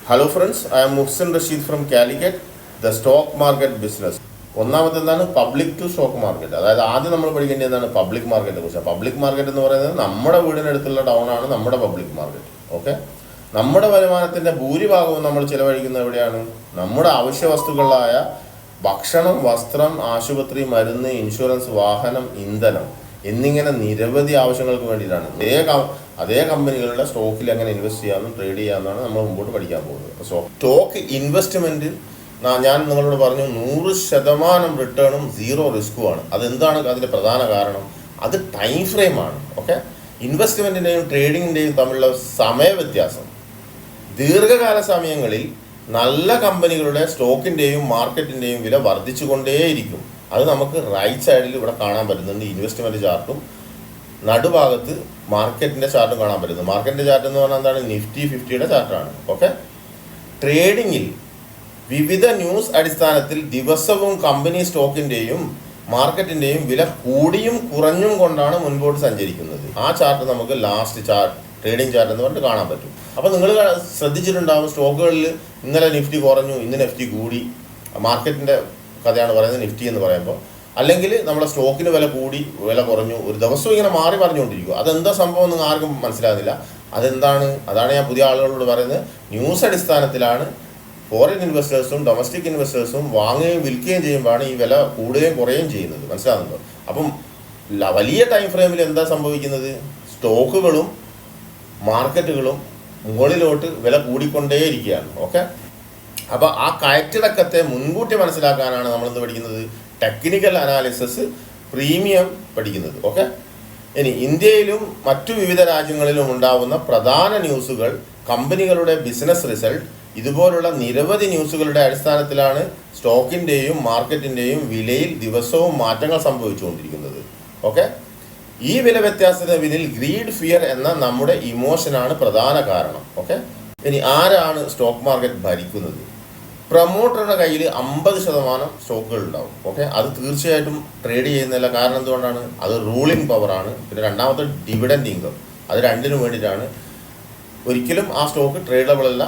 Hello friends, I am Muhsin Rashid from Calicut, the stock market business. ഒന്നാമത്തെ എന്താണ് public to stock market. അതായത് ആദ്യം നമ്മൾ പഠിക്കേണ്ടത് എന്താണ് പബ്ലിക് മാർക്കറ്റിനെ കുറിച്ച്. പബ്ലിക് മാർക്കറ്റ് എന്ന് പറയുന്നത് നമ്മുടെ വീടിനടുത്തുള്ള ടൗൺ ആണ് നമ്മുടെ പബ്ലിക് മാർക്കറ്റ്. ഓക്കെ, നമ്മുടെ വരുമാനത്തിൻ്റെ ഭൂരിഭാഗവും നമ്മൾ ചിലവഴിക്കുന്നത് എവിടെയാണ്? നമ്മുടെ അവശ്യ വസ്തുക്കളായ ഭക്ഷണം, വസ്ത്രം, ആശുപത്രി, മരുന്ന്, ഇൻഷുറൻസ്, വാഹനം, ഇന്ധനം എന്നിങ്ങനെ നിരവധി ആവശ്യങ്ങൾക്ക് വേണ്ടിയിട്ടാണ്. അതേ കമ്പനികളുടെ സ്റ്റോക്കിൽ എങ്ങനെ ഇൻവെസ്റ്റ് ചെയ്യാമെന്നും ട്രേഡ് ചെയ്യാമെന്നാണ് നമ്മൾ മുമ്പോട്ട് പഠിക്കാൻ പോകുന്നത്. അപ്പോൾ സ്റ്റോക്ക് ഇൻവെസ്റ്റ്മെൻറ്റ് ഞാൻ നിങ്ങളോട് പറഞ്ഞു 100% റിട്ടേണും 0 റിസ്ക്കുമാണ്. അതെന്താണ് അതിൻ്റെ പ്രധാന കാരണം? അത് ടൈം ഫ്രെയിമാണ്. ഓക്കെ, ഇൻവെസ്റ്റ്മെൻറ്റിൻ്റെയും ട്രേഡിങ്ങിൻ്റെയും തമ്മിലുള്ള സമയ വ്യത്യാസം. ദീർഘകാല സമയങ്ങളിൽ നല്ല കമ്പനികളുടെ സ്റ്റോക്കിൻ്റെയും മാർക്കറ്റിൻ്റെയും വില വർദ്ധിച്ചുകൊണ്ടേയിരിക്കും. അത് നമുക്ക് റൈറ്റ് സൈഡിൽ ഇവിടെ കാണാൻ പറ്റുന്നുണ്ട്. ഇൻവെസ്റ്റ്മെൻറ്റ് ചാർട്ടും നടുഭാഗത്ത് മാർക്കറ്റിൻ്റെ ചാർട്ടും കാണാൻ പറ്റുന്നത്. മാർക്കറ്റിൻ്റെ ചാർട്ട് എന്ന് പറഞ്ഞാൽ എന്താണ്? നിഫ്റ്റി 50യുടെ ചാർട്ടാണ്. ഓക്കെ, ട്രേഡിങ്ങിൽ വിവിധ ന്യൂസ് അടിസ്ഥാനത്തിൽ ദിവസവും കമ്പനി സ്റ്റോക്കിൻ്റെയും മാർക്കറ്റിൻ്റെയും വില കൂടിയും കുറഞ്ഞും കൊണ്ടാണ് മുൻപോട്ട് സഞ്ചരിക്കുന്നത്. ആ ചാർട്ട് നമുക്ക് ലാസ്റ്റ് ചാർട്ട്, ട്രേഡിംഗ് ചാർട്ട് എന്ന് പറഞ്ഞിട്ട് കാണാൻ പറ്റും. അപ്പോൾ നിങ്ങൾ ശ്രദ്ധിച്ചിട്ടുണ്ടാകും, സ്റ്റോക്കുകളിൽ ഇന്നലെ നിഫ്റ്റി കുറഞ്ഞു, ഇന്ന് നിഫ്റ്റി കൂടി. മാർക്കറ്റിൻ്റെ കഥയാണ് പറയുന്നത് നിഫ്റ്റി എന്ന് പറയുമ്പോൾ. അല്ലെങ്കിൽ നമ്മുടെ സ്റ്റോക്കിന് വില കൂടി, വില കുറഞ്ഞു, ഒരു ദിവസവും ഇങ്ങനെ മാറി പറഞ്ഞുകൊണ്ടിരിക്കും. അതെന്താ സംഭവം എന്ന് ആർക്കും മനസ്സിലാകുന്നില്ല. അതെന്താണ്? അതാണ് ഞാൻ പുതിയ ആളുകളോട് പറയുന്നത്. ന്യൂസ് അടിസ്ഥാനത്തിലാണ് ഫോറിൻ ഇൻവെസ്റ്റേഴ്സും ഡൊമസ്റ്റിക് ഇൻവെസ്റ്റേഴ്സും വാങ്ങുകയും വിൽക്കുകയും ചെയ്യുമ്പോഴാണ് ഈ വില കൂടുകയും കുറയുകയും ചെയ്യുന്നത്. മനസ്സിലാകുന്നുണ്ടോ? അപ്പം വലിയ ടൈം ഫ്രെയിമിൽ എന്താ സംഭവിക്കുന്നത്? സ്റ്റോക്കുകളും മാർക്കറ്റുകളും മുകളിലോട്ട് വില കൂടിക്കൊണ്ടേയിരിക്കുകയാണ്. ഓക്കെ, അപ്പോൾ ആ കയറ്റിറക്കത്തെ മുൻകൂട്ടി മനസ്സിലാക്കാനാണ് നമ്മളെന്ത് പഠിക്കുന്നത്? ടെക്നിക്കൽ അനാലിസിസ് പ്രീമിയം പഠിക്കുന്നത്. ഓക്കെ, ഇനി ഇന്ത്യയിലും മറ്റു വിവിധ രാജ്യങ്ങളിലും ഉണ്ടാകുന്ന പ്രധാന ന്യൂസുകൾ, കമ്പനികളുടെ ബിസിനസ് റിസൾട്ട്, ഇതുപോലുള്ള നിരവധി ന്യൂസുകളുടെ അടിസ്ഥാനത്തിലാണ് സ്റ്റോക്കിൻ്റെയും മാർക്കറ്റിൻ്റെയും വിലയിൽ ദിവസവും മാറ്റങ്ങൾ സംഭവിച്ചുകൊണ്ടിരിക്കുന്നത്. ഓക്കെ, ഈ വില വ്യത്യാസത്തിന് പിന്നിൽ ഗ്രീഡ്, ഫിയർ എന്ന നമ്മുടെ ഇമോഷനാണ് പ്രധാന കാരണം. ഓക്കെ, ഇനി ആരാണ് സ്റ്റോക്ക് മാർക്കറ്റ് ഭരിക്കുന്നത്? പ്രൊമോട്ടറുടെ കയ്യിൽ 50% സ്റ്റോക്കുകൾ ഉണ്ടാവും. ഓക്കെ, അത് തീർച്ചയായിട്ടും ട്രേഡ് ചെയ്യുന്നില്ല. കാരണം എന്തുകൊണ്ടാണ്? അത് റൂളിംഗ് പവറാണ്. പിന്നെ രണ്ടാമത്തെ ഡിവിഡൻഡ് ഇൻകം. അത് രണ്ടിനും വേണ്ടിയിട്ടാണ്. ഒരിക്കലും ആ സ്റ്റോക്ക് ട്രേഡബിൾ അല്ല.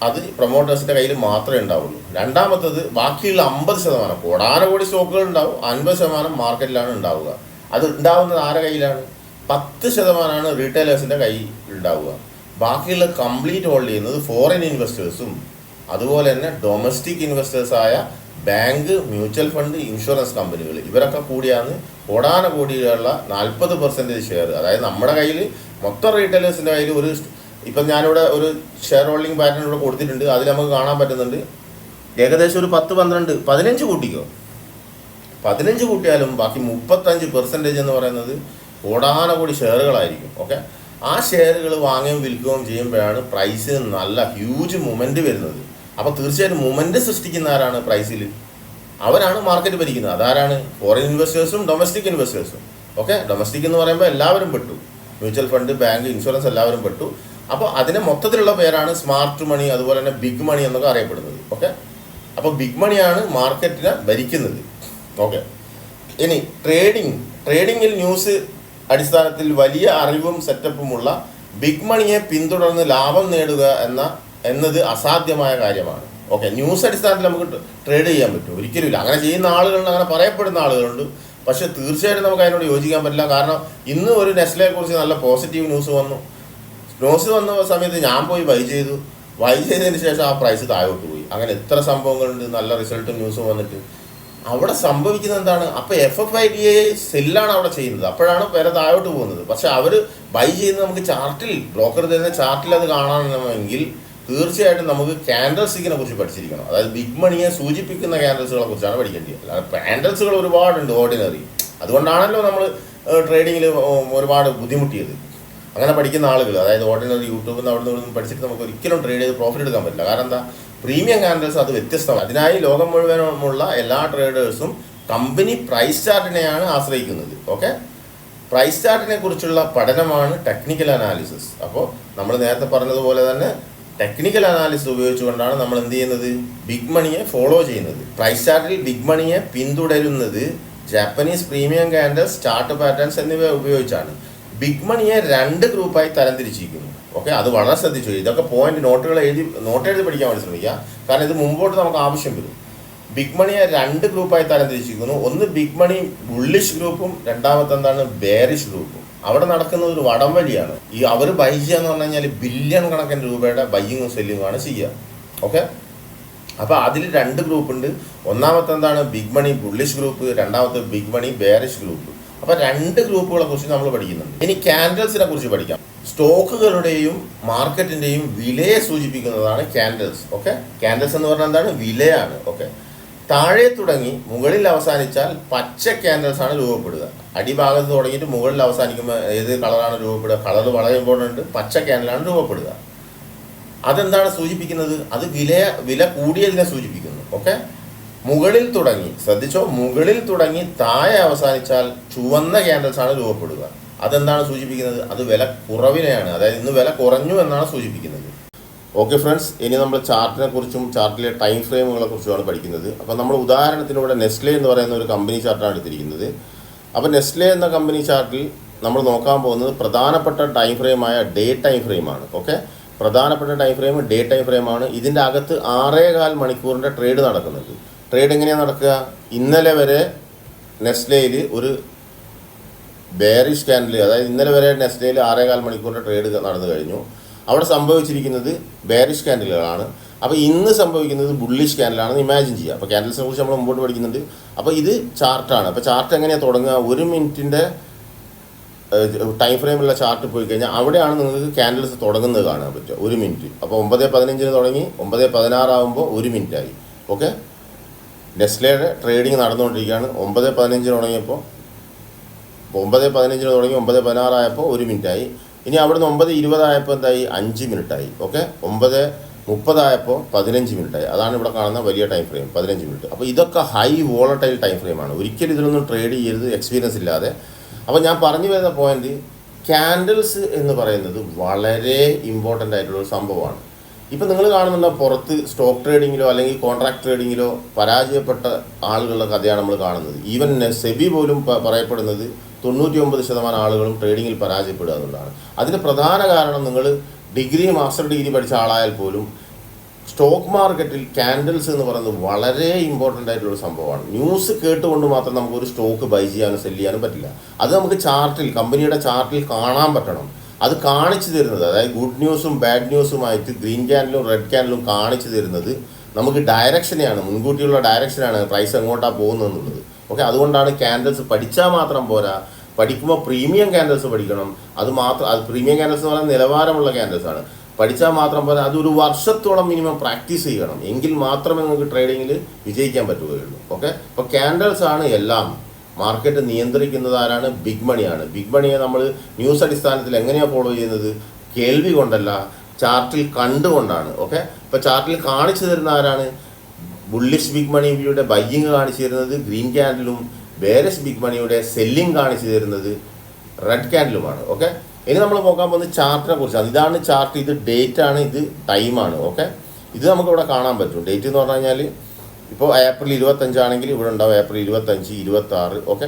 അത് പ്രൊമോട്ടേഴ്സിൻ്റെ കയ്യിൽ മാത്രമേ ഉണ്ടാവുള്ളൂ. രണ്ടാമത്തത് ബാക്കിയുള്ള 50%, കോടാനകോടി സ്റ്റോക്കുകൾ ഉണ്ടാവും, 50% മാർക്കറ്റിലാണ് ഉണ്ടാവുക. അത് ഉണ്ടാവുന്നത് ആരുടെ കയ്യിലാണ്? 10% റീറ്റെയിലേഴ്സിൻ്റെ കയ്യിൽ ഉണ്ടാവുക. ബാക്കിയുള്ള കംപ്ലീറ്റ് ഹോൾഡ് ചെയ്യുന്നത് ഫോറിൻ ഇൻവെസ്റ്റേഴ്സും അതുപോലെ തന്നെ ഡൊമസ്റ്റിക് ഇൻവെസ്റ്റേഴ്സായ ബാങ്ക്, മ്യൂച്വൽ ഫണ്ട്, ഇൻഷുറൻസ് കമ്പനികൾ. ഇവരൊക്കെ കൂടിയാണ് കോടാനകോടിയുള്ള 40% ഷെയർ. അതായത് നമ്മുടെ കയ്യിൽ മൊത്തം റീറ്റെയിലേഴ്സിൻ്റെ കയ്യിൽ ഇപ്പം ഞാനിവിടെ ഒരു ഷെയർ ഹോൾഡിംഗ് പാറ്റേൺ ഇവിടെ കൊടുത്തിട്ടുണ്ട്. അതിൽ നമുക്ക് കാണാൻ പറ്റുന്നുണ്ട് ഏകദേശം ഒരു 10, 12, 15 കൂട്ടിക്കോ. 15 കൂട്ടിയാലും ബാക്കി 35% എന്ന് പറയുന്നത് കോടാനകോടി ഷെയറുകളായിരിക്കും. ഓക്കെ, ആ ഷെയറുകൾ വാങ്ങുകയും വിൽക്കുകയും ചെയ്യുമ്പോഴാണ് പ്രൈസിന് നല്ല ഹ്യൂജ് മൊമെൻറ്റ് വരുന്നത്. അപ്പോൾ തീർച്ചയായിട്ടും മൊമെൻറ്റ് സൃഷ്ടിക്കുന്ന ആരാണ്? പ്രൈസിൽ അവരാണ് മാർക്കറ്റ് ഭരിക്കുന്നത്. അതാരാണ്? ഫോറിൻ ഇൻവെസ്റ്റേഴ്സും ഡൊമസ്റ്റിക് ഇൻവെസ്റ്റേഴ്സും. ഓക്കെ, ഡൊമസ്റ്റിക് എന്ന് പറയുമ്പോൾ എല്ലാവരും പെട്ടു. മ്യൂച്വൽ ഫണ്ട്, ബാങ്ക്, ഇൻഷുറൻസ് എല്ലാവരും പെട്ടു. അപ്പോൾ അതിന് മൊത്തത്തിലുള്ള പേരാണ് സ്മാർട്ട് മണി, അതുപോലെ തന്നെ ബിഗ് മണി എന്നൊക്കെ അറിയപ്പെടുന്നത്. ഓക്കെ, അപ്പോൾ ബിഗ് മണിയാണ് മാർക്കറ്റിനെ ഭരിക്കുന്നത്. ഓക്കെ, ഇനി ട്രേഡിങ്ങിൽ ന്യൂസ് അടിസ്ഥാനത്തിൽ വലിയ അറിവും സെറ്റപ്പുമുള്ള ബിഗ് മണിയെ പിന്തുടർന്ന് ലാഭം നേടുക എന്നത് അസാധ്യമായ കാര്യമാണ്. ഓക്കെ, ന്യൂസ് അടിസ്ഥാനത്തിൽ നമുക്ക് ട്രേഡ് ചെയ്യാൻ പറ്റും? ഒരിക്കലുമില്ല. അങ്ങനെ ചെയ്യുന്ന ആളുകളുണ്ട്, അങ്ങനെ പറയപ്പെടുന്ന ആളുകളുണ്ട്. പക്ഷെ തീർച്ചയായിട്ടും നമുക്ക് അതിനോട് യോജിക്കാൻ പറ്റില്ല. കാരണം ഇന്ന് ഒരു നെസ്ലയെ കുറിച്ച് നല്ല പോസിറ്റീവ് ന്യൂസ് വന്ന സമയത്ത് ഞാൻ പോയി ബൈ ചെയ്തതിന് ശേഷം ആ പ്രൈസ് താഴോട്ട് പോയി. അങ്ങനെ എത്ര സംഭവങ്ങളുണ്ട്, നല്ല റിസൾട്ടും ന്യൂസും വന്നിട്ട്. അവിടെ സംഭവിക്കുന്നത് എന്താണ്? അപ്പോൾ FFIDA സെല്ലാണ് അവിടെ ചെയ്യുന്നത്. അപ്പോഴാണ് വില താഴോട്ട് പോകുന്നത്. പക്ഷെ അവർ ബൈ ചെയ്യുന്നത് നമുക്ക് ചാർട്ടിൽ, ബ്രോക്കർ തരുന്ന ചാർട്ടിൽ അത് കാണണമെങ്കിൽ തീർച്ചയായിട്ടും നമുക്ക് ക്യാൻഡൽ സ്റ്റിക്കിനെ കുറിച്ച് പഠിച്ചിരിക്കണം. അതായത് ബിഗ് മണിയെ സൂചിപ്പിക്കുന്ന ക്യാൻഡൽസുകളെ കുറിച്ചാണ് പഠിക്കേണ്ടത്. അല്ലാതെ ക്യാൻഡൽസുകൾ ഒരുപാടുണ്ട് ഓർഡിനറി. അതുകൊണ്ടാണല്ലോ നമ്മൾ ട്രേഡിങ്ങിൽ ഒരുപാട് ബുദ്ധിമുട്ടിയത്. അങ്ങനെ പഠിക്കുന്ന ആളുകൾ, അതായത് ഓർഡിനറി യൂട്യൂബിൽ നിന്ന് അവിടെ നിന്ന് പഠിച്ചിട്ട് നമുക്ക് ഒരിക്കലും ട്രേഡ് ചെയ്ത് പ്രോഫിറ്റ് എടുക്കാൻ പറ്റില്ല. കാരണം എന്താ? പ്രീമിയം ക്യാൻഡൽസ് അത് വ്യത്യസ്തമാണ്. അതിനായി ലോകം മുഴുവനുമുള്ള എല്ലാ ട്രേഡേഴ്സും കമ്പനി പ്രൈസ് ചാർട്ടിനെയാണ് ആശ്രയിക്കുന്നത്. ഓക്കെ, പ്രൈസ് ചാർട്ടിനെ കുറിച്ചുള്ള പഠനമാണ് ടെക്നിക്കൽ അനാലിസിസ്. അപ്പോൾ നമ്മൾ നേരത്തെ പറഞ്ഞതുപോലെ തന്നെ ടെക്നിക്കൽ അനാലിസിസ് ഉപയോഗിച്ചുകൊണ്ടാണ് നമ്മൾ എന്ത് ചെയ്യുന്നത്? ബിഗ് മണിയെ ഫോളോ ചെയ്യുന്നത്. പ്രൈസ് ചാർട്ടിൽ ബിഗ് മണിയെ പിന്തുടരുന്നത് ജാപ്പനീസ് പ്രീമിയം ക്യാൻഡൽസ്, ചാർട്ട് പാറ്റേൺസ് എന്നിവ ഉപയോഗിച്ചാണ്. ബിഗ് മണിയെ 2 ഗ്രൂപ്പായി തരംതിരിച്ചിരിക്കുന്നു. ഓക്കെ, അത് വളരെ ശ്രദ്ധിച്ചു. ഇതൊക്കെ പോയിന്റ് നോട്ട് എഴുതി പഠിക്കാൻ വേണ്ടി ശ്രമിക്കുക. കാരണം ഇത് മുമ്പോട്ട് നമുക്ക് ആവശ്യം വരും. ബിഗ് മണിയെ 2 ഗ്രൂപ്പായി തരംതിരിച്ചിരിക്കുന്നു. ഒന്ന് ബിഗ് മണി ബുള്ളിഷ് ഗ്രൂപ്പും, രണ്ടാമത്തെ എന്താണ് ബെയറിഷ് ഗ്രൂപ്പും. അവിടെ നടക്കുന്ന ഒരു വടംവലിയാണ്. അവർ ബൈ ചെയ്യുക എന്ന് പറഞ്ഞു കഴിഞ്ഞാൽ ബില്യൺ കണക്കിന് രൂപയുടെ ബൈയിങ്ങും സെല്ലിങ്ങും ആണ് ചെയ്യുക. ഓക്കെ, അപ്പോൾ അതിൽ 2 ഗ്രൂപ്പ് ഉണ്ട്. ഒന്നാമത്തെ എന്താണ് ബിഗ് മണി ബുള്ളിഷ് ഗ്രൂപ്പ്, രണ്ടാമത്തെ ബിഗ് മണി ബെയറിഷ് ഗ്രൂപ്പ്. അപ്പോൾ 2 ഗ്രൂപ്പുകളെ കുറിച്ച് നമ്മൾ പഠിക്കുന്നുണ്ട്. ഇനി ക്യാൻഡിൽസിനെ കുറിച്ച് പഠിക്കാം. സ്റ്റോക്കുകളുടെയും മാർക്കറ്റിന്റെയും വിലയെ സൂചിപ്പിക്കുന്നതാണ് ക്യാൻഡിൽസ്. ഓക്കെ, ക്യാൻഡിൽസ് എന്ന് പറഞ്ഞാൽ എന്താണ്? വിലയാണ്. ഓക്കെ, താഴെ തുടങ്ങി മുകളിൽ അവസാനിച്ചാൽ പച്ച ക്യാൻഡിൽസ് ആണ് രൂപപ്പെടുക. അടിഭാഗത്ത് തുടങ്ങിയിട്ട് മുകളിൽ അവസാനിക്കുമ്പോൾ ഏത് കളറാണ് രൂപപ്പെടുക? കളർ വളരെ ഇമ്പോർട്ടൻ്റ് ഉണ്ട്. പച്ച ക്യാൻഡിലാണ് രൂപപ്പെടുക. അതെന്താണ് സൂചിപ്പിക്കുന്നത്? അത് വില കൂടിയതിനെ സൂചിപ്പിക്കുന്നു. ഓക്കെ, മുകളിൽ തുടങ്ങി, ശ്രദ്ധിച്ചോ, മുകളിൽ തുടങ്ങി താഴെ അവസാനിച്ചാൽ ചുവന്ന ക്യാൻഡിൽസ് ആണ് രൂപപ്പെടുക. അതെന്താണ് സൂചിപ്പിക്കുന്നത്? അത് വില കുറവിനെയാണ്, അതായത് ഇന്ന് വില കുറഞ്ഞു എന്നാണ് സൂചിപ്പിക്കുന്നത്. ഓക്കെ ഫ്രണ്ട്സ്, ഇനി നമ്മൾ ചാർട്ടിനെ കുറിച്ചും ചാർട്ടിലെ ടൈം ഫ്രെയിമുകളെ കുറിച്ചുമാണ് പഠിക്കുന്നത്. അപ്പോൾ നമ്മൾ ഉദാഹരണത്തിലൂടെ നെസ്ലെ എന്ന് പറയുന്ന ഒരു കമ്പനി ചാർട്ടാണ് എടുത്തിരിക്കുന്നത്. അപ്പോൾ നെസ്ലെ എന്ന കമ്പനി ചാർട്ടിൽ നമ്മൾ നോക്കാൻ പോകുന്നത് പ്രധാനപ്പെട്ട ടൈം ഫ്രെയിമായ ഡേ ടൈം ഫ്രെയിമാണ്. ഓക്കെ, പ്രധാനപ്പെട്ട ടൈം ഫ്രെയിം ഡേ ടൈം ഫ്രെയിമാണ്. ഇതിൻ്റെ അകത്ത് 6.25 മണിക്കൂറിൻ്റെ ട്രേഡ് നടക്കുന്നുണ്ട്. ട്രേഡ് എങ്ങനെയാണ് നടക്കുക? ഇന്നലെ വരെ നെസ്ലയിൽ ഒരു ബെയറിഷ് ക്യാൻഡിൽ, അതായത് ഇന്നലെ വരെ നെസ്ലയിൽ 6.25 മണിക്കൂറിൻ്റെ ട്രേഡ് നടന്നു കഴിഞ്ഞു. അവിടെ സംഭവിച്ചിരിക്കുന്നത് ബെയറിഷ് ക്യാൻഡിലുകളാണ്. അപ്പോൾ ഇന്ന് സംഭവിക്കുന്നത് ബുള്ളിഷ് ക്യാൻഡിലാണെന്ന് ഇമാജിൻ ചെയ്യുക. അപ്പോൾ ക്യാൻഡിൽസിനെ കുറിച്ച് നമ്മൾ മുമ്പോട്ട് പഠിക്കുന്നുണ്ട്. അപ്പോൾ ഇത് ചാർട്ടാണ്. അപ്പോൾ ചാർട്ട് എങ്ങനെയാണ് തുടങ്ങുക? 1 മിനിറ്റിൻ്റെ ടൈം ഫ്രെയിമുള്ള ചാർട്ട് പോയി കഴിഞ്ഞാൽ അവിടെയാണ് നിങ്ങൾക്ക് ക്യാൻഡിൽസ് തുടങ്ങുന്നത് കാണാൻ പറ്റുക. 1 മിനിറ്റ്. അപ്പോൾ 9:15 തുടങ്ങി 9:16 ആകുമ്പോൾ 1 മിനിറ്റായി. ഓക്കെ, നെസ്ലയുടെ ട്രേഡിങ് നടന്നുകൊണ്ടിരിക്കുകയാണ്. 9:15 തുടങ്ങിയപ്പോൾ 9:15 തുടങ്ങി 9:16 ആയപ്പോൾ 1 മിനിറ്റായി. ഇനി അവിടുന്ന് 9:20 ആയപ്പോൾ എന്തായി? 5 മിനിറ്റായി. ഓക്കെ, 9:30 ആയപ്പോൾ 15 മിനിറ്റായി. അതാണ് ഇവിടെ കാണുന്ന വലിയ ടൈം ഫ്രെയിം, 15 മിനിറ്റ്. അപ്പോൾ ഇതൊക്കെ ഹൈ വോളട്ടൈൽ ടൈം ഫ്രെയിമാണ്. ഒരിക്കലും ഇതിലൊന്നും ട്രേഡ് ചെയ്യരുത് എക്സ്പീരിയൻസ് ഇല്ലാതെ. അപ്പോൾ ഞാൻ പറഞ്ഞു വരുന്ന പോയിന്റ്, ക്യാൻഡിൽസ് എന്ന് പറയുന്നത് വളരെ ഇമ്പോർട്ടൻ്റ് ആയിട്ടുള്ള ഒരു സംഭവമാണ്. ഇപ്പം നിങ്ങൾ കാണുന്നുണ്ടോ പുറത്ത് സ്റ്റോക്ക് ട്രേഡിങ്ങിലോ അല്ലെങ്കിൽ കോൺട്രാക്ട് ട്രേഡിങ്ങിലോ പരാജയപ്പെട്ട ആളുകളുടെ കഥയാണ് നമ്മൾ കാണുന്നത്. ഈവൻ സെബി പോലും പറയപ്പെടുന്നത് 99% ആളുകളും ട്രേഡിങ്ങിൽ പരാജയപ്പെടുക എന്നുള്ളതാണ്. അതിന് പ്രധാന കാരണം, നിങ്ങൾ മാസ്റ്റർ ഡിഗ്രി പഠിച്ച ആളായാൽ പോലും സ്റ്റോക്ക് മാർക്കറ്റിൽ ക്യാൻഡിൽസ് എന്ന് പറയുന്നത് വളരെ ഇമ്പോർട്ടൻ്റ് ആയിട്ടുള്ള സംഭവമാണ്. ന്യൂസ് കേട്ടുകൊണ്ട് മാത്രം നമുക്കൊരു സ്റ്റോക്ക് ബൈ ചെയ്യാനും സെല് ചെയ്യാനും പറ്റില്ല. അത് നമുക്ക് ചാർട്ടിൽ, കമ്പനിയുടെ ചാർട്ടിൽ കാണാൻ പറ്റണം. അത് കാണിച്ചു തരുന്നത്, അതായത് ഗുഡ് ന്യൂസും ബാഡ് ന്യൂസുമായിട്ട് ഗ്രീൻ ക്യാൻഡിലും റെഡ് ക്യാൻഡിലും കാണിച്ചു തരുന്നത് നമുക്ക് ഡയറക്ഷനെയാണ്, മുൻകൂട്ടിയുള്ള ഡയറക്ഷനാണ് പ്രൈസ് എങ്ങോട്ടാണ് പോകുന്നതെന്നുള്ളത്. ഓക്കെ, അതുകൊണ്ടാണ് ക്യാൻഡിൽസ് പഠിച്ചാൽ മാത്രം പോരാ, പഠിക്കുമ്പോൾ പ്രീമിയം ക്യാൻഡിൽസ് പഠിക്കണം. അത് പ്രീമിയം ക്യാൻഡിൽസ് എന്ന് പറയുന്നത് നിലവാരമുള്ള ക്യാൻഡിൽസ് ആണ്. പഠിച്ചാൽ മാത്രം പോരാ, അതൊരു വർഷത്തോളം മിനിമം പ്രാക്ടീസ് ചെയ്യണം. എങ്കിൽ മാത്രമേ നമുക്ക് ട്രേഡിങ്ങിൽ വിജയിക്കാൻ പറ്റുകയുള്ളൂ. ഓക്കെ, അപ്പോൾ ക്യാൻഡിൽസ് ആണ് എല്ലാം. മാർക്കറ്റ് നിയന്ത്രിക്കുന്നത് ആരാണ്? ബിഗ് മണിയാണ്. ബിഗ് മണിയെ നമ്മൾ ന്യൂസ് അടിസ്ഥാനത്തിൽ എങ്ങനെയാണ് ഫോളോ ചെയ്യുന്നത്? കേൾവി കൊണ്ടല്ല, ചാർട്ടിൽ കണ്ടുകൊണ്ടാണ്. ഓക്കെ, ഇപ്പോൾ ചാർട്ടിൽ കാണിച്ചു തരുന്ന ആരാണ്? ബുള്ളിഷ് ബിഗ് മണിയുടെ ബൈയിങ് കാണിച്ചു തരുന്നത് ഗ്രീൻ ക്യാൻഡിലും ബെയറിഷ് ബിഗ് മണിയുടെ സെല്ലിംഗ് കാണിച്ചു തരുന്നത് റെഡ് ക്യാൻഡിലുമാണ്. ഓക്കെ, ഇനി നമ്മൾ നോക്കാൻ പോകുന്നത് ചാർട്ടിനെ കുറിച്ചാണ്. ഇതാണ് ചാർട്ട്. ഇത് ഡേറ്റ് ആണ്, ഇത് ടൈമാണ്. ഓക്കെ, ഇത് നമുക്കിവിടെ കാണാൻ പറ്റും. ഡേറ്റ് എന്ന് പറഞ്ഞു കഴിഞ്ഞാൽ ഇപ്പോൾ ഏപ്രിൽ 25 ആണെങ്കിൽ ഇവിടെ ഉണ്ടാവും ഏപ്രിൽ 25, 26. ഓക്കെ,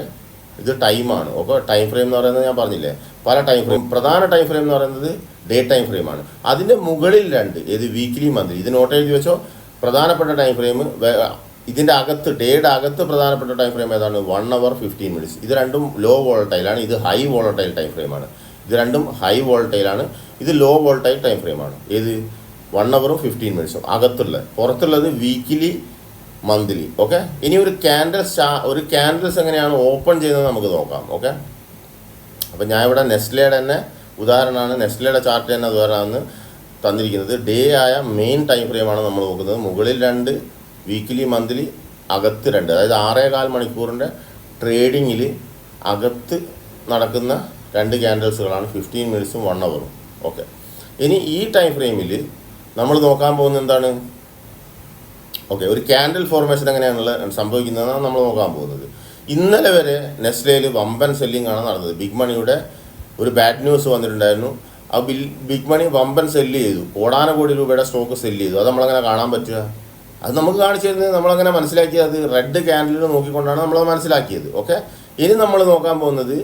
ഇത് ടൈമാണ്. ഓക്കെ, ടൈം ഫ്രെയിം എന്ന് പറയുന്നത് ഞാൻ പറഞ്ഞില്ലേ, പല ടൈം ഫ്രെയിം. പ്രധാന ടൈം ഫ്രെയിം എന്ന് പറയുന്നത് ഡേ ടൈം ഫ്രെയിമാണ്. അതിൻ്റെ മുകളിൽ 2, ഇത് വീക്ക്ലി മന്ത്ലി. ഇത് നോട്ട് എഴുതി വെച്ചോ. പ്രധാനപ്പെട്ട ടൈം ഫ്രെയിം ഇതിൻ്റെ അകത്ത്, ഡേയുടെ അകത്ത് പ്രധാനപ്പെട്ട ടൈം ഫ്രെയിം ഏതാണ്? 1 hour 15 minutes. ഇത് രണ്ടും ലോ വോളട്ടൈലാണ്. ഇത് ഹൈ വോളട്ടൈൽ ടൈം ഫ്രെയിമാണ്. ഇത് രണ്ടും ഹൈ വോൾട്ടൈലാണ്. ഇത് ലോ വോൾട്ടൈൽ ടൈം ഫ്രെയിമാണ്. ഏത്? 1 hour 15 minutes അകത്തുള്ള. പുറത്തുള്ളത് വീക്കിലി, മന്ത്ലി. ഓക്കെ, ഇനി ഒരു ക്യാൻഡിൽസ് എങ്ങനെയാണ് ഓപ്പൺ ചെയ്യുന്നത് നമുക്ക് നോക്കാം. ഓക്കെ, അപ്പോൾ ഞാൻ ഇവിടെ നെസ്ലയുടെ തന്നെ ഉദാഹരണമാണ്, നെസ്ലയുടെ ചാർട്ട് തന്നെ ഉദാഹരണമാണ് തന്നിരിക്കുന്നത്. ഡേ ആയ മെയിൻ ടൈം ഫ്രെയിമാണ് നമ്മൾ നോക്കുന്നത്. മുകളിൽ 2, വീക്കിലി, മന്ത്ലി, അകത്ത് 2. അതായത് 6.25 മണിക്കൂറിൻ്റെ ട്രേഡിങ്ങിൽ അകത്ത് നടക്കുന്ന 2 ക്യാൻഡിൽസുകളാണ് 15 minutes 1 hour. ഓക്കെ, ഇനി ഈ ടൈം ഫ്രെയിമിൽ നമ്മൾ നോക്കാൻ പോകുന്നത് എന്താണ്? ഓക്കെ, ഒരു ക്യാൻഡിൽ ഫോർമേഷൻ എങ്ങനെയാണുള്ള സംഭവിക്കുന്നതെന്നാണ് നമ്മൾ നോക്കാൻ പോകുന്നത്. ഇന്നലെ വരെ നെസ്ലയിൽ വമ്പൻ സെല്ലിംഗ് ആണ് നടന്നത്. ബിഗ് മണിയുടെ ഒരു ബാഡ് ന്യൂസ് വന്നിട്ടുണ്ടായിരുന്നു. ആ ബിഗ് മണി വമ്പൻ സെല്ല് ചെയ്തു. കോടാനകോടി രൂപയുടെ സ്റ്റോക്ക് സെല്ല് ചെയ്തു. അത് നമ്മളങ്ങനെ കാണാൻ പറ്റുക? അത് നമുക്ക് കാണിച്ചു തരുന്നത് നമ്മളങ്ങനെ മനസ്സിലാക്കിയത് അത് റെഡ് ക്യാൻഡിൽ നോക്കിക്കൊണ്ടാണ് നമ്മളത് മനസ്സിലാക്കിയത്. ഓക്കെ, ഇനി നമ്മൾ നോക്കാൻ പോകുന്നത്,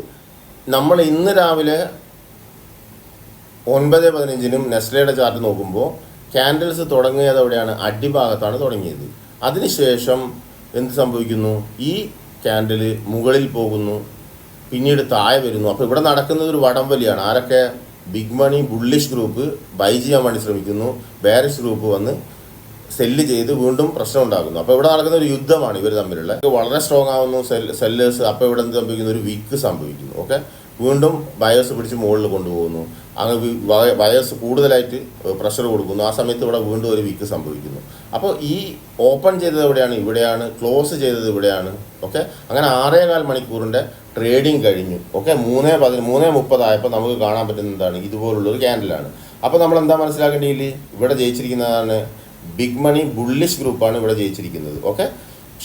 നമ്മൾ ഇന്ന് രാവിലെ 9:15 നെസ്ലയുടെ ചാർട്ട് നോക്കുമ്പോൾ ക്യാൻഡിൽസ് തുടങ്ങിയത് എവിടെയാണ്? അടിഭാഗത്താണ് തുടങ്ങിയത്. അതിനുശേഷം എന്ത് സംഭവിക്കുന്നു? ഈ ക്യാൻഡിൽ മുകളിൽ പോകുന്നു, പിന്നീട് താഴെ വരുന്നു. അപ്പോൾ ഇവിടെ നടക്കുന്നത് ഒരു വടംവലിയാണ്. ആരൊക്കെ? Big money bullish group buy ചെയ്യാൻ വേണ്ടി ശ്രമിക്കുന്നു, ബെയറിഷ് ഗ്രൂപ്പ് വന്ന് സെല്ല് ചെയ്ത് വീണ്ടും പ്രശ്നം ഉണ്ടാകുന്നു. അപ്പോൾ ഇവിടെ നടക്കുന്ന ഒരു യുദ്ധമാണ് ഇവർ തമ്മിലുള്ള. വളരെ സ്ട്രോങ് ആവുന്നു സെല്ലേഴ്സ്. അപ്പോൾ ഇവിടെ എന്ത് സംഭവിക്കുന്നു? ഒരു വീക്ക് സംഭവിക്കുന്നു. ഓക്കെ, വീണ്ടും ബയേഴ്സ് പിടിച്ച് മുകളിൽ കൊണ്ടുപോകുന്നു. അങ്ങനെ ബയേഴ്സ് കൂടുതലായിട്ട് പ്രഷർ കൊടുക്കുന്നു. ആ സമയത്ത് ഇവിടെ വീണ്ടും ഒരു വീക്ക് സംഭവിക്കുന്നു. അപ്പോൾ ഈ ഓപ്പൺ ചെയ്തത് എവിടെയാണ്? ഇവിടെയാണ്. ക്ലോസ് ചെയ്തത് ഇവിടെയാണ്. ഓക്കെ, അങ്ങനെ 6.25 മണിക്കൂറിൻ്റെ ട്രേഡിങ് കഴിഞ്ഞു. ഓക്കെ, 3:30 ആയപ്പോൾ നമുക്ക് കാണാൻ പറ്റുന്ന എന്താണ്? ഇതുപോലുള്ളൊരു ക്യാൻഡിലാണ്. അപ്പോൾ നമ്മൾ എന്താ മനസ്സിലാക്കേണ്ടതിൽ? ഇവിടെ ജയിച്ചിരിക്കുന്നതാണ് ബിഗ് മണി ബുള്ളിഷ് ഗ്രൂപ്പാണ് ഇവിടെ ജയിച്ചിരിക്കുന്നത്. ഓക്കെ,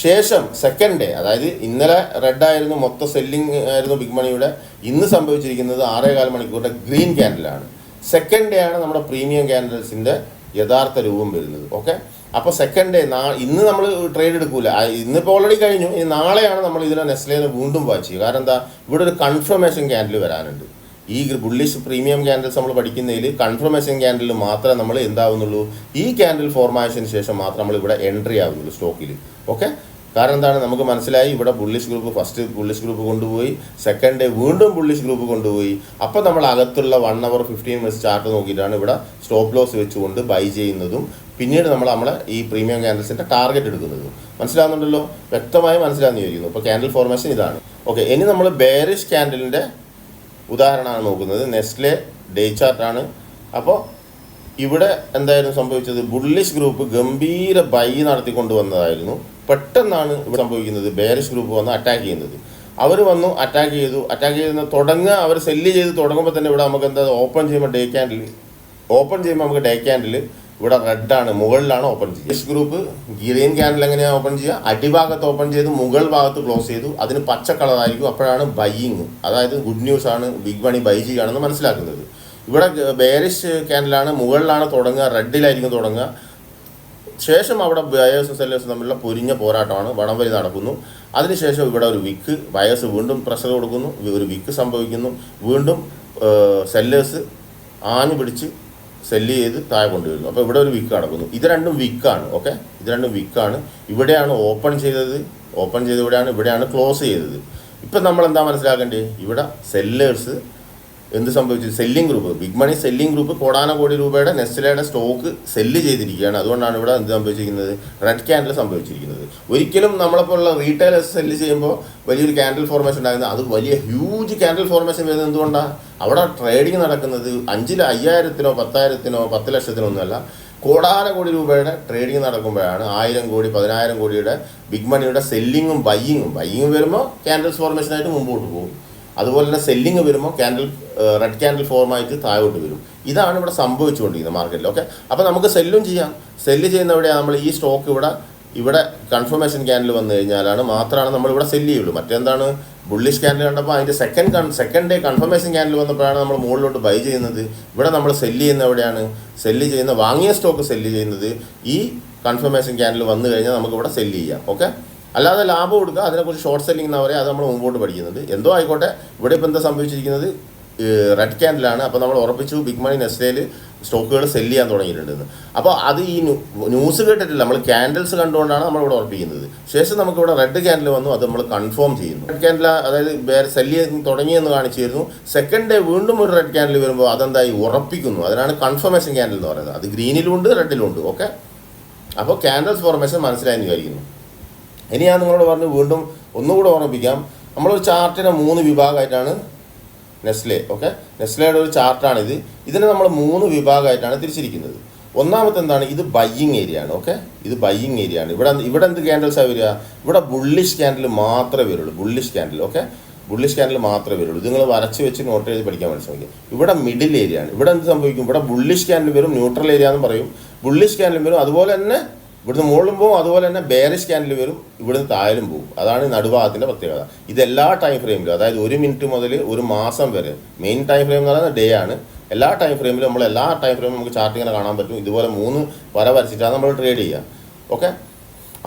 ശേഷം സെക്കൻഡ് ഡേ, അതായത് ഇന്നലെ റെഡ് ആയിരുന്നു, മൊത്തം സെല്ലിംഗ് ആയിരുന്നു ബിഗ് മണിയുടെ. ഇന്ന് സംഭവിച്ചിരിക്കുന്നത് 6.25 മണിക്കൂറിൻ്റെ ഗ്രീൻ ക്യാൻഡിലാണ്. സെക്കൻഡ് ഡേ ആണ് നമ്മുടെ പ്രീമിയം ക്യാൻഡിൽസിൻ്റെ യഥാർത്ഥ രൂപം വരുന്നത്. ഓക്കെ, അപ്പോൾ സെക്കൻഡ് ഡേ ഇന്ന് നമ്മൾ ട്രേഡ് എടുക്കൂല. ഇന്നിപ്പോൾ ഓൾറെഡി കഴിഞ്ഞു. ഇനി നാളെയാണ് നമ്മൾ ഇതിനെ നെസ്ലേനെ വീണ്ടും വാച്ച് ചെയ്യുക. കാരണം എന്താ? ഇവിടെ ഒരു കൺഫർമേഷൻ ക്യാൻഡിൽ വരാനുണ്ട്. ഈ ബുള്ളിഷ് പ്രീമിയം ക്യാൻഡിൽസ് നമ്മൾ പഠിക്കുന്നതിൽ കൺഫർമേഷൻ ക്യാൻഡിൽ മാത്രമേ നമ്മൾ എന്താവുന്നുള്ളൂ? ഈ ക്യാൻഡിൽ ഫോർമേഷന് ശേഷം മാത്രം നമ്മൾ ഇവിടെ എൻട്രി ആവുന്നുള്ളൂ സ്റ്റോക്കിൽ. ഓക്കെ, കാരണം എന്താണ്? നമുക്ക് മനസ്സിലായി ഇവിടെ bullish group first bullish group കൊണ്ടുപോയി, സെക്കൻഡ് ഡേ വീണ്ടും ബുള്ളിഷ് ഗ്രൂപ്പ് കൊണ്ടുപോയി. അപ്പോൾ നമ്മൾ അകത്തുള്ള 1 hour 15 minutes ചാർട്ട് നോക്കിയിട്ടാണ് ഇവിടെ സ്റ്റോപ്പ് ലോസ് വെച്ചുകൊണ്ട് ബൈ ചെയ്യുന്നതും പിന്നീട് നമ്മളെ ഈ പ്രീമിയം ക്യാൻഡിൽസിൻ്റെ ടാർഗറ്റ് എടുക്കുന്നതും. മനസ്സിലാവുന്നുണ്ടല്ലോ? വ്യക്തമായി മനസ്സിലാകുന്ന ചോദിക്കുന്നു. ഇപ്പോൾ ക്യാൻഡിൽ ഫോർമേഷൻ ഇതാണ്. ഓക്കെ, ഇനി നമ്മൾ ബെയറിഷ് ക്യാൻഡിലിൻ്റെ ഉദാഹരണമാണ് നോക്കുന്നത്. നെസ്ലെ ഡേ ചാർട്ടാണ്. അപ്പോൾ ഇവിടെ എന്തായിരുന്നു സംഭവിച്ചത്? ബുള്ളിഷ് ഗ്രൂപ്പ് ഗംഭീര ബൈ നടത്തിക്കൊണ്ട് വന്നതായിരുന്നു. പെട്ടെന്നാണ് ഇവിടെ സംഭവിക്കുന്നത്, ബെയറിഷ് ഗ്രൂപ്പ് വന്ന് അറ്റാക്ക് ചെയ്യുന്നത്. അവർ വന്നു അറ്റാക്ക് ചെയ്തു. അറ്റാക്ക് ചെയ്യുന്ന തുടങ്ങുക, അവർ സെല്ല് ചെയ്ത് തുടങ്ങുമ്പോൾ തന്നെ ഇവിടെ നമുക്ക് എന്താ ഓപ്പൺ ചെയ്യുമ്പോൾ നമുക്ക് ഡേ ക്യാൻഡിൽ ഇവിടെ റെഡാണ്, മുകളിലാണ് ഓപ്പൺ ചെയ്യുക. ബുള്ളിഷ് ഗ്രൂപ്പ് ഗ്രീൻ ക്യാൻഡിൽ എങ്ങനെയാണ് ഓപ്പൺ ചെയ്യുക? അടിഭാഗത്ത് ഓപ്പൺ ചെയ്ത് മുകൾ ഭാഗത്ത് ക്ലോസ് ചെയ്തു. അതിന് പച്ച കളറായിരിക്കും. അപ്പോഴാണ് ബൈയിങ്, അതായത് ഗുഡ് ന്യൂസ് ആണ്, ബിഗ് മണി ബൈ ചെയ്യുകയാണെന്ന് മനസ്സിലാക്കുന്നത്. ഇവിടെ ബെയറിഷ് ക്യാൻഡിലാണ്, മുകളിലാണ് തുടങ്ങുക, റെഡിലായിരിക്കും തുടങ്ങുക. ശേഷം അവിടെ ബയേഴ്സും സെല്ലേഴ്സും തമ്മിലുള്ള പൊരിഞ്ഞ പോരാട്ടമാണ്, വടംവലി നടക്കുന്നു. അതിനുശേഷം ഇവിടെ ഒരു വിക്ക്, ബയേഴ്സ് വീണ്ടും പ്രഷർ കൊടുക്കുന്നു, ഒരു വിക്ക് സംഭവിക്കുന്നു. വീണ്ടും സെല്ലേഴ്സ് ആഞ്ഞു പിടിച്ച് സെല്ല് ചെയ്ത് താഴെ കൊണ്ടുവരുന്നു. അപ്പോൾ ഇവിടെ ഒരു വിക്ക് നടക്കുന്നു. ഇത് രണ്ടും വിക്കാണ്. ഓക്കെ, ഇത് രണ്ടും വിക്കാണ്. ഇവിടെയാണ് ഓപ്പൺ ചെയ്തത്, ഇവിടെയാണ് ക്ലോസ് ചെയ്തത്. ഇപ്പം നമ്മൾ എന്താ മനസ്സിലാക്കേണ്ടത്? ഇവിടെ സെല്ലേഴ്സ് എന്ത് സംഭവിച്ചു? Selling group, big money selling group കോടാനകോടി രൂപയുടെ നെസ്ലയുടെ സ്റ്റോക്ക് സെല്ല് ചെയ്തിരിക്കുകയാണ്. അതുകൊണ്ടാണ് ഇവിടെ എന്ത് സംഭവിച്ചിരിക്കുന്നത്? റെഡ് ക്യാൻഡിൽ സംഭവിച്ചിരിക്കുന്നത്. ഒരിക്കലും നമ്മളെപ്പോലുള്ള റീറ്റെയിലേഴ്സ് സെല്ല് ചെയ്യുമ്പോൾ വലിയൊരു ക്യാൻഡിൽ ഫോർമേഷൻ ഉണ്ടാകുന്നത്, അത് വലിയ ഹ്യൂജ് ക്യാൻഡിൽ ഫോർമേഷൻ വരുന്നത് എന്തുകൊണ്ടാണ്? അവിടെ ട്രേഡിങ് നടക്കുന്നത് 5,000-10,000-നോ 10,000-നോ 10 ലക്ഷത്തിനോ ഒന്നുമല്ല, കോടാനകോടി രൂപയുടെ ട്രേഡിങ് നടക്കുമ്പോഴാണ് 1000 കോടി 10,000 കോടിയുടെ ബിഗ് മണിയുടെ സെല്ലിങ്ങും ബയ്യിങ്ങും വരുമ്പോൾ ക്യാൻഡിൽസ് ഫോർമേഷനായിട്ട് മുമ്പോട്ട് പോകും. അതുപോലെ തന്നെ സെല്ലിങ് വരുമ്പോൾ റെഡ് ക്യാൻഡിൽ ഫോർമായിട്ട് താഴോട്ട് വരും. ഇതാണ് ഇവിടെ സംഭവിച്ചുകൊണ്ടിരിക്കുന്നത് മാർക്കറ്റിൽ. ഓക്കെ, അപ്പോൾ നമുക്ക് സെല്ലും ചെയ്യാം. സെല്ല് ചെയ്യുന്ന എവിടെയാണ്? നമ്മൾ ഈ സ്റ്റോക്ക് ഇവിടെ കൺഫർമേഷൻ ക്യാൻഡിൽ വന്നു കഴിഞ്ഞാലാണ് മാത്രമാണ് നമ്മളിവിടെ സെല്ല് ചെയ്യുള്ളൂ. മറ്റെന്താണ്? ബുള്ളിഷ് ക്യാൻഡിൽ കണ്ടപ്പോൾ അതിൻ്റെ സെക്കൻഡ് ഡേ കൺഫർമേഷൻ ക്യാൻഡിൽ വന്നപ്പോഴാണ് നമ്മൾ മുകളിലോട്ട് ബൈ ചെയ്യുന്നത്. ഇവിടെ നമ്മൾ സെല്ല് ചെയ്യുന്ന എവിടെയാണ്? വാങ്ങിയ സ്റ്റോക്ക് സെല്ല് ചെയ്യുന്നത് ഈ കൺഫർമേഷൻ ക്യാൻഡിൽ വന്നു കഴിഞ്ഞാൽ നമുക്കിവിടെ സെല്ല് ചെയ്യാം. ഓക്കെ, അല്ലാതെ ലാഭം കൊടുക്കുക, അതിനെക്കുറിച്ച് ഷോർട്ട് സെല്ലിംഗ് എന്ന് പറയുക, അത് നമ്മൾ മുമ്പോട്ട് പഠിക്കുന്നത്. എന്തോ ആയിക്കോട്ടെ, ഇവിടെ ഇപ്പോൾ എന്താ സംഭവിച്ചിരിക്കുന്നത്? റെഡ് ക്യാൻഡിലാണ്. അപ്പോൾ നമ്മൾ ഉറപ്പിച്ചു ബിഗ് മണി നെസ്ലയിൽ സ്റ്റോക്കുകൾ സെല്ല് ചെയ്യാൻ തുടങ്ങിയിട്ടുണ്ടെന്ന്. അപ്പോൾ അത് ഈ ന്യൂസ് കേട്ടിട്ടില്ല, നമ്മൾ ക്യാൻഡിൽസ് കണ്ടുകൊണ്ടാണ് നമ്മളിവിടെ ഉറപ്പിക്കുന്നത്. ശേഷം നമുക്കിവിടെ റെഡ് ക്യാൻഡിൽ വന്നു, അത് നമ്മൾ കൺഫേം ചെയ്യുന്നു. റെഡ് ക്യാൻഡിൽ അതായത് സെല്ല് ചെയ്ത് തുടങ്ങിയെന്ന് കാണിച്ചിരുന്നു. സെക്കൻഡ് ഡേ വീണ്ടും ഒരു റെഡ് ക്യാൻഡിൽ വരുമ്പോൾ അതെന്തായി ഉറപ്പിക്കുന്നു. അതിനാണ് കൺഫർമേഷൻ ക്യാൻഡിൽ എന്ന് പറയുന്നത്. അത് ഗ്രീനിലുണ്ട്, റെഡിലുണ്ട്. ഓക്കെ, അപ്പോൾ ക്യാൻഡിൽസ് ഫോർമേഷൻ മനസ്സിലായെന്ന് വിചാരിക്കുന്നു. ഇനി ഞാൻ നിങ്ങളോട് പറഞ്ഞു, വീണ്ടും ഒന്നുകൂടെ ഓർമ്മിപ്പിക്കാം. നമ്മളൊരു ചാർട്ടിനെ 3 വിഭാഗമായിട്ടാണ് നെസ്ലെ. ഓക്കെ, നെസ്ലയുടെ ഒരു ചാർട്ടാണിത്. ഇതിനെ നമ്മൾ 3 വിഭാഗമായിട്ടാണ് തിരിച്ചിരിക്കുന്നത്. ഒന്നാമത്തെ എന്താണ്? ഇത് ബയ്യിങ് ഏരിയ ആണ്. ഓക്കെ, ഇത് ബയ്യിങ് ഏരിയ ആണ്. ഇവിടെ എന്ത് ക്യാൻഡിൽസാണ് വരിക? ഇവിടെ ബുള്ളിഷ് ക്യാൻഡിൽ മാത്രമേ വരുള്ളൂ. Bullish candle. Okay, bullish candle മാത്രമേ വരുള്ളൂ. ഇത് നിങ്ങൾ വരച്ച് വെച്ച് നോട്ട് ചെയ്ത് പഠിക്കാൻ മനസ്സിലാക്കി. ഇവിടെ മിഡിൽ ഏരിയ ആണ്. ഇവിടെ എന്ത് സംഭവിക്കും? ഇവിടെ ബുള്ളിഷ് ക്യാൻഡിൽ വരും, ന്യൂട്രൽ ഏരിയ എന്ന് പറയും. ബുള്ളിഷ് ക്യാൻഡിൽ വരും, അതുപോലെ തന്നെ ഇവിടുന്ന് മുകളിലും പോകും. അതുപോലെ തന്നെ ബെയറിഷ് ക്യാൻഡിൽ വരും, ഇവിടുന്ന് താഴെയും പോകും. അതാണ് നടുഭാഗത്തിൻ്റെ പ്രത്യേകത. ഇതെല്ലാ ടൈം ഫ്രെയിമിലും, അതായത് 1 മിനിറ്റ് മുതൽ 1 മാസം വരെ, മെയിൻ ടൈം ഫ്രെയിം എന്ന് പറയുന്നത് ഡേ ആണ്. എല്ലാ ടൈം ഫ്രെയിമിലും എല്ലാ ടൈം ഫ്രെയിമിലും നമുക്ക് ചാർട്ട് ഇങ്ങനെ കാണാൻ പറ്റും. ഇതുപോലെ 3 വര വരച്ചിട്ടാണ് നമ്മൾ ട്രേഡ് ചെയ്യുക. ഓക്കെ,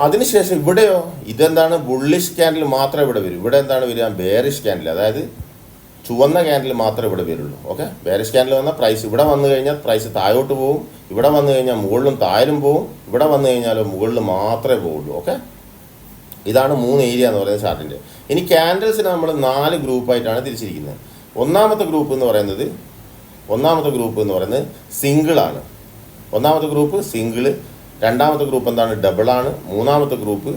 അതിനുശേഷം ഇവിടെയോ ഇതെന്താണ്? ബുള്ളിഷ് ക്യാൻഡിൽ മാത്രമേ ഇവിടെ വരും. ഇവിടെ എന്താണ് വരിക? ബെയറിഷ് ക്യാൻഡിൽ, അതായത് ചുവന്ന ക്യാൻഡിൽ മാത്രമേ ഇവിടെ വരുള്ളൂ. ഓക്കെ, ബെയറിഷ് ക്യാൻഡിൽ വന്നാൽ പ്രൈസ് ഇവിടെ വന്നു കഴിഞ്ഞാൽ പ്രൈസ് താഴോട്ട് പോകും, ഇവിടെ വന്നു കഴിഞ്ഞാൽ മുകളിലും താഴെയും പോകും, ഇവിടെ വന്നു കഴിഞ്ഞാൽ മുകളിൽ മാത്രമേ പോകുള്ളൂ. ഓക്കെ, ഇതാണ് 3 ഏരിയ എന്ന് പറയുന്നത് ചാർട്ടിൻ്റെ. ഇനി ക്യാൻഡിൽസിനെ നമ്മൾ 4 ഗ്രൂപ്പായിട്ടാണ് തിരിച്ചിരിക്കുന്നത്. ഒന്നാമത്തെ ഗ്രൂപ്പ് എന്ന് പറയുന്നത് സിംഗിളാണ്. ഒന്നാമത്തെ ഗ്രൂപ്പ് സിംഗിള്, രണ്ടാമത്തെ ഗ്രൂപ്പ് എന്താണ്, ഡബിളാണ്. മൂന്നാമത്തെ ഗ്രൂപ്പ്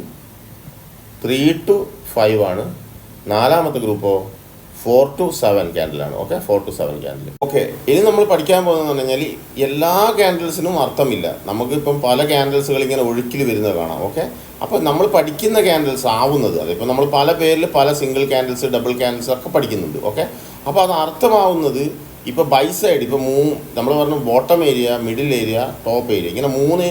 3 to 5 ആണ്. നാലാമത്തെ ഗ്രൂപ്പോ 4 to 7 ക്യാൻഡിലാണ്. ഓക്കെ, 4 to 7 ക്യാൻഡിൽ. ഓക്കെ, ഇനി നമ്മൾ പഠിക്കാൻ പോകുന്നതെന്ന് പറഞ്ഞു കഴിഞ്ഞാൽ എല്ലാ ക്യാൻഡിൽസിനും അർത്ഥമില്ല. നമുക്കിപ്പം പല ക്യാൻഡിൽസുകൾ ഇങ്ങനെ ഒഴുക്കിൽ വരുന്നത് കാണാം. ഓക്കെ, അപ്പോൾ നമ്മൾ പഠിക്കുന്ന ക്യാൻഡിൽസ് ആവുന്നത്, അതിപ്പോൾ നമ്മൾ പല പേരിൽ പല സിംഗിൾ ക്യാൻഡിൽസ്, ഡബിൾ ക്യാൻഡിൽസ് ഒക്കെ പഠിക്കുന്നുണ്ട്. ഓക്കെ, അപ്പോൾ അത് അർത്ഥമാവുന്നത് ഇപ്പോൾ ബൈ സൈഡ്, ഇപ്പോൾ നമ്മൾ പറഞ്ഞു bottom area, middle area, top area, ഇങ്ങനെ 3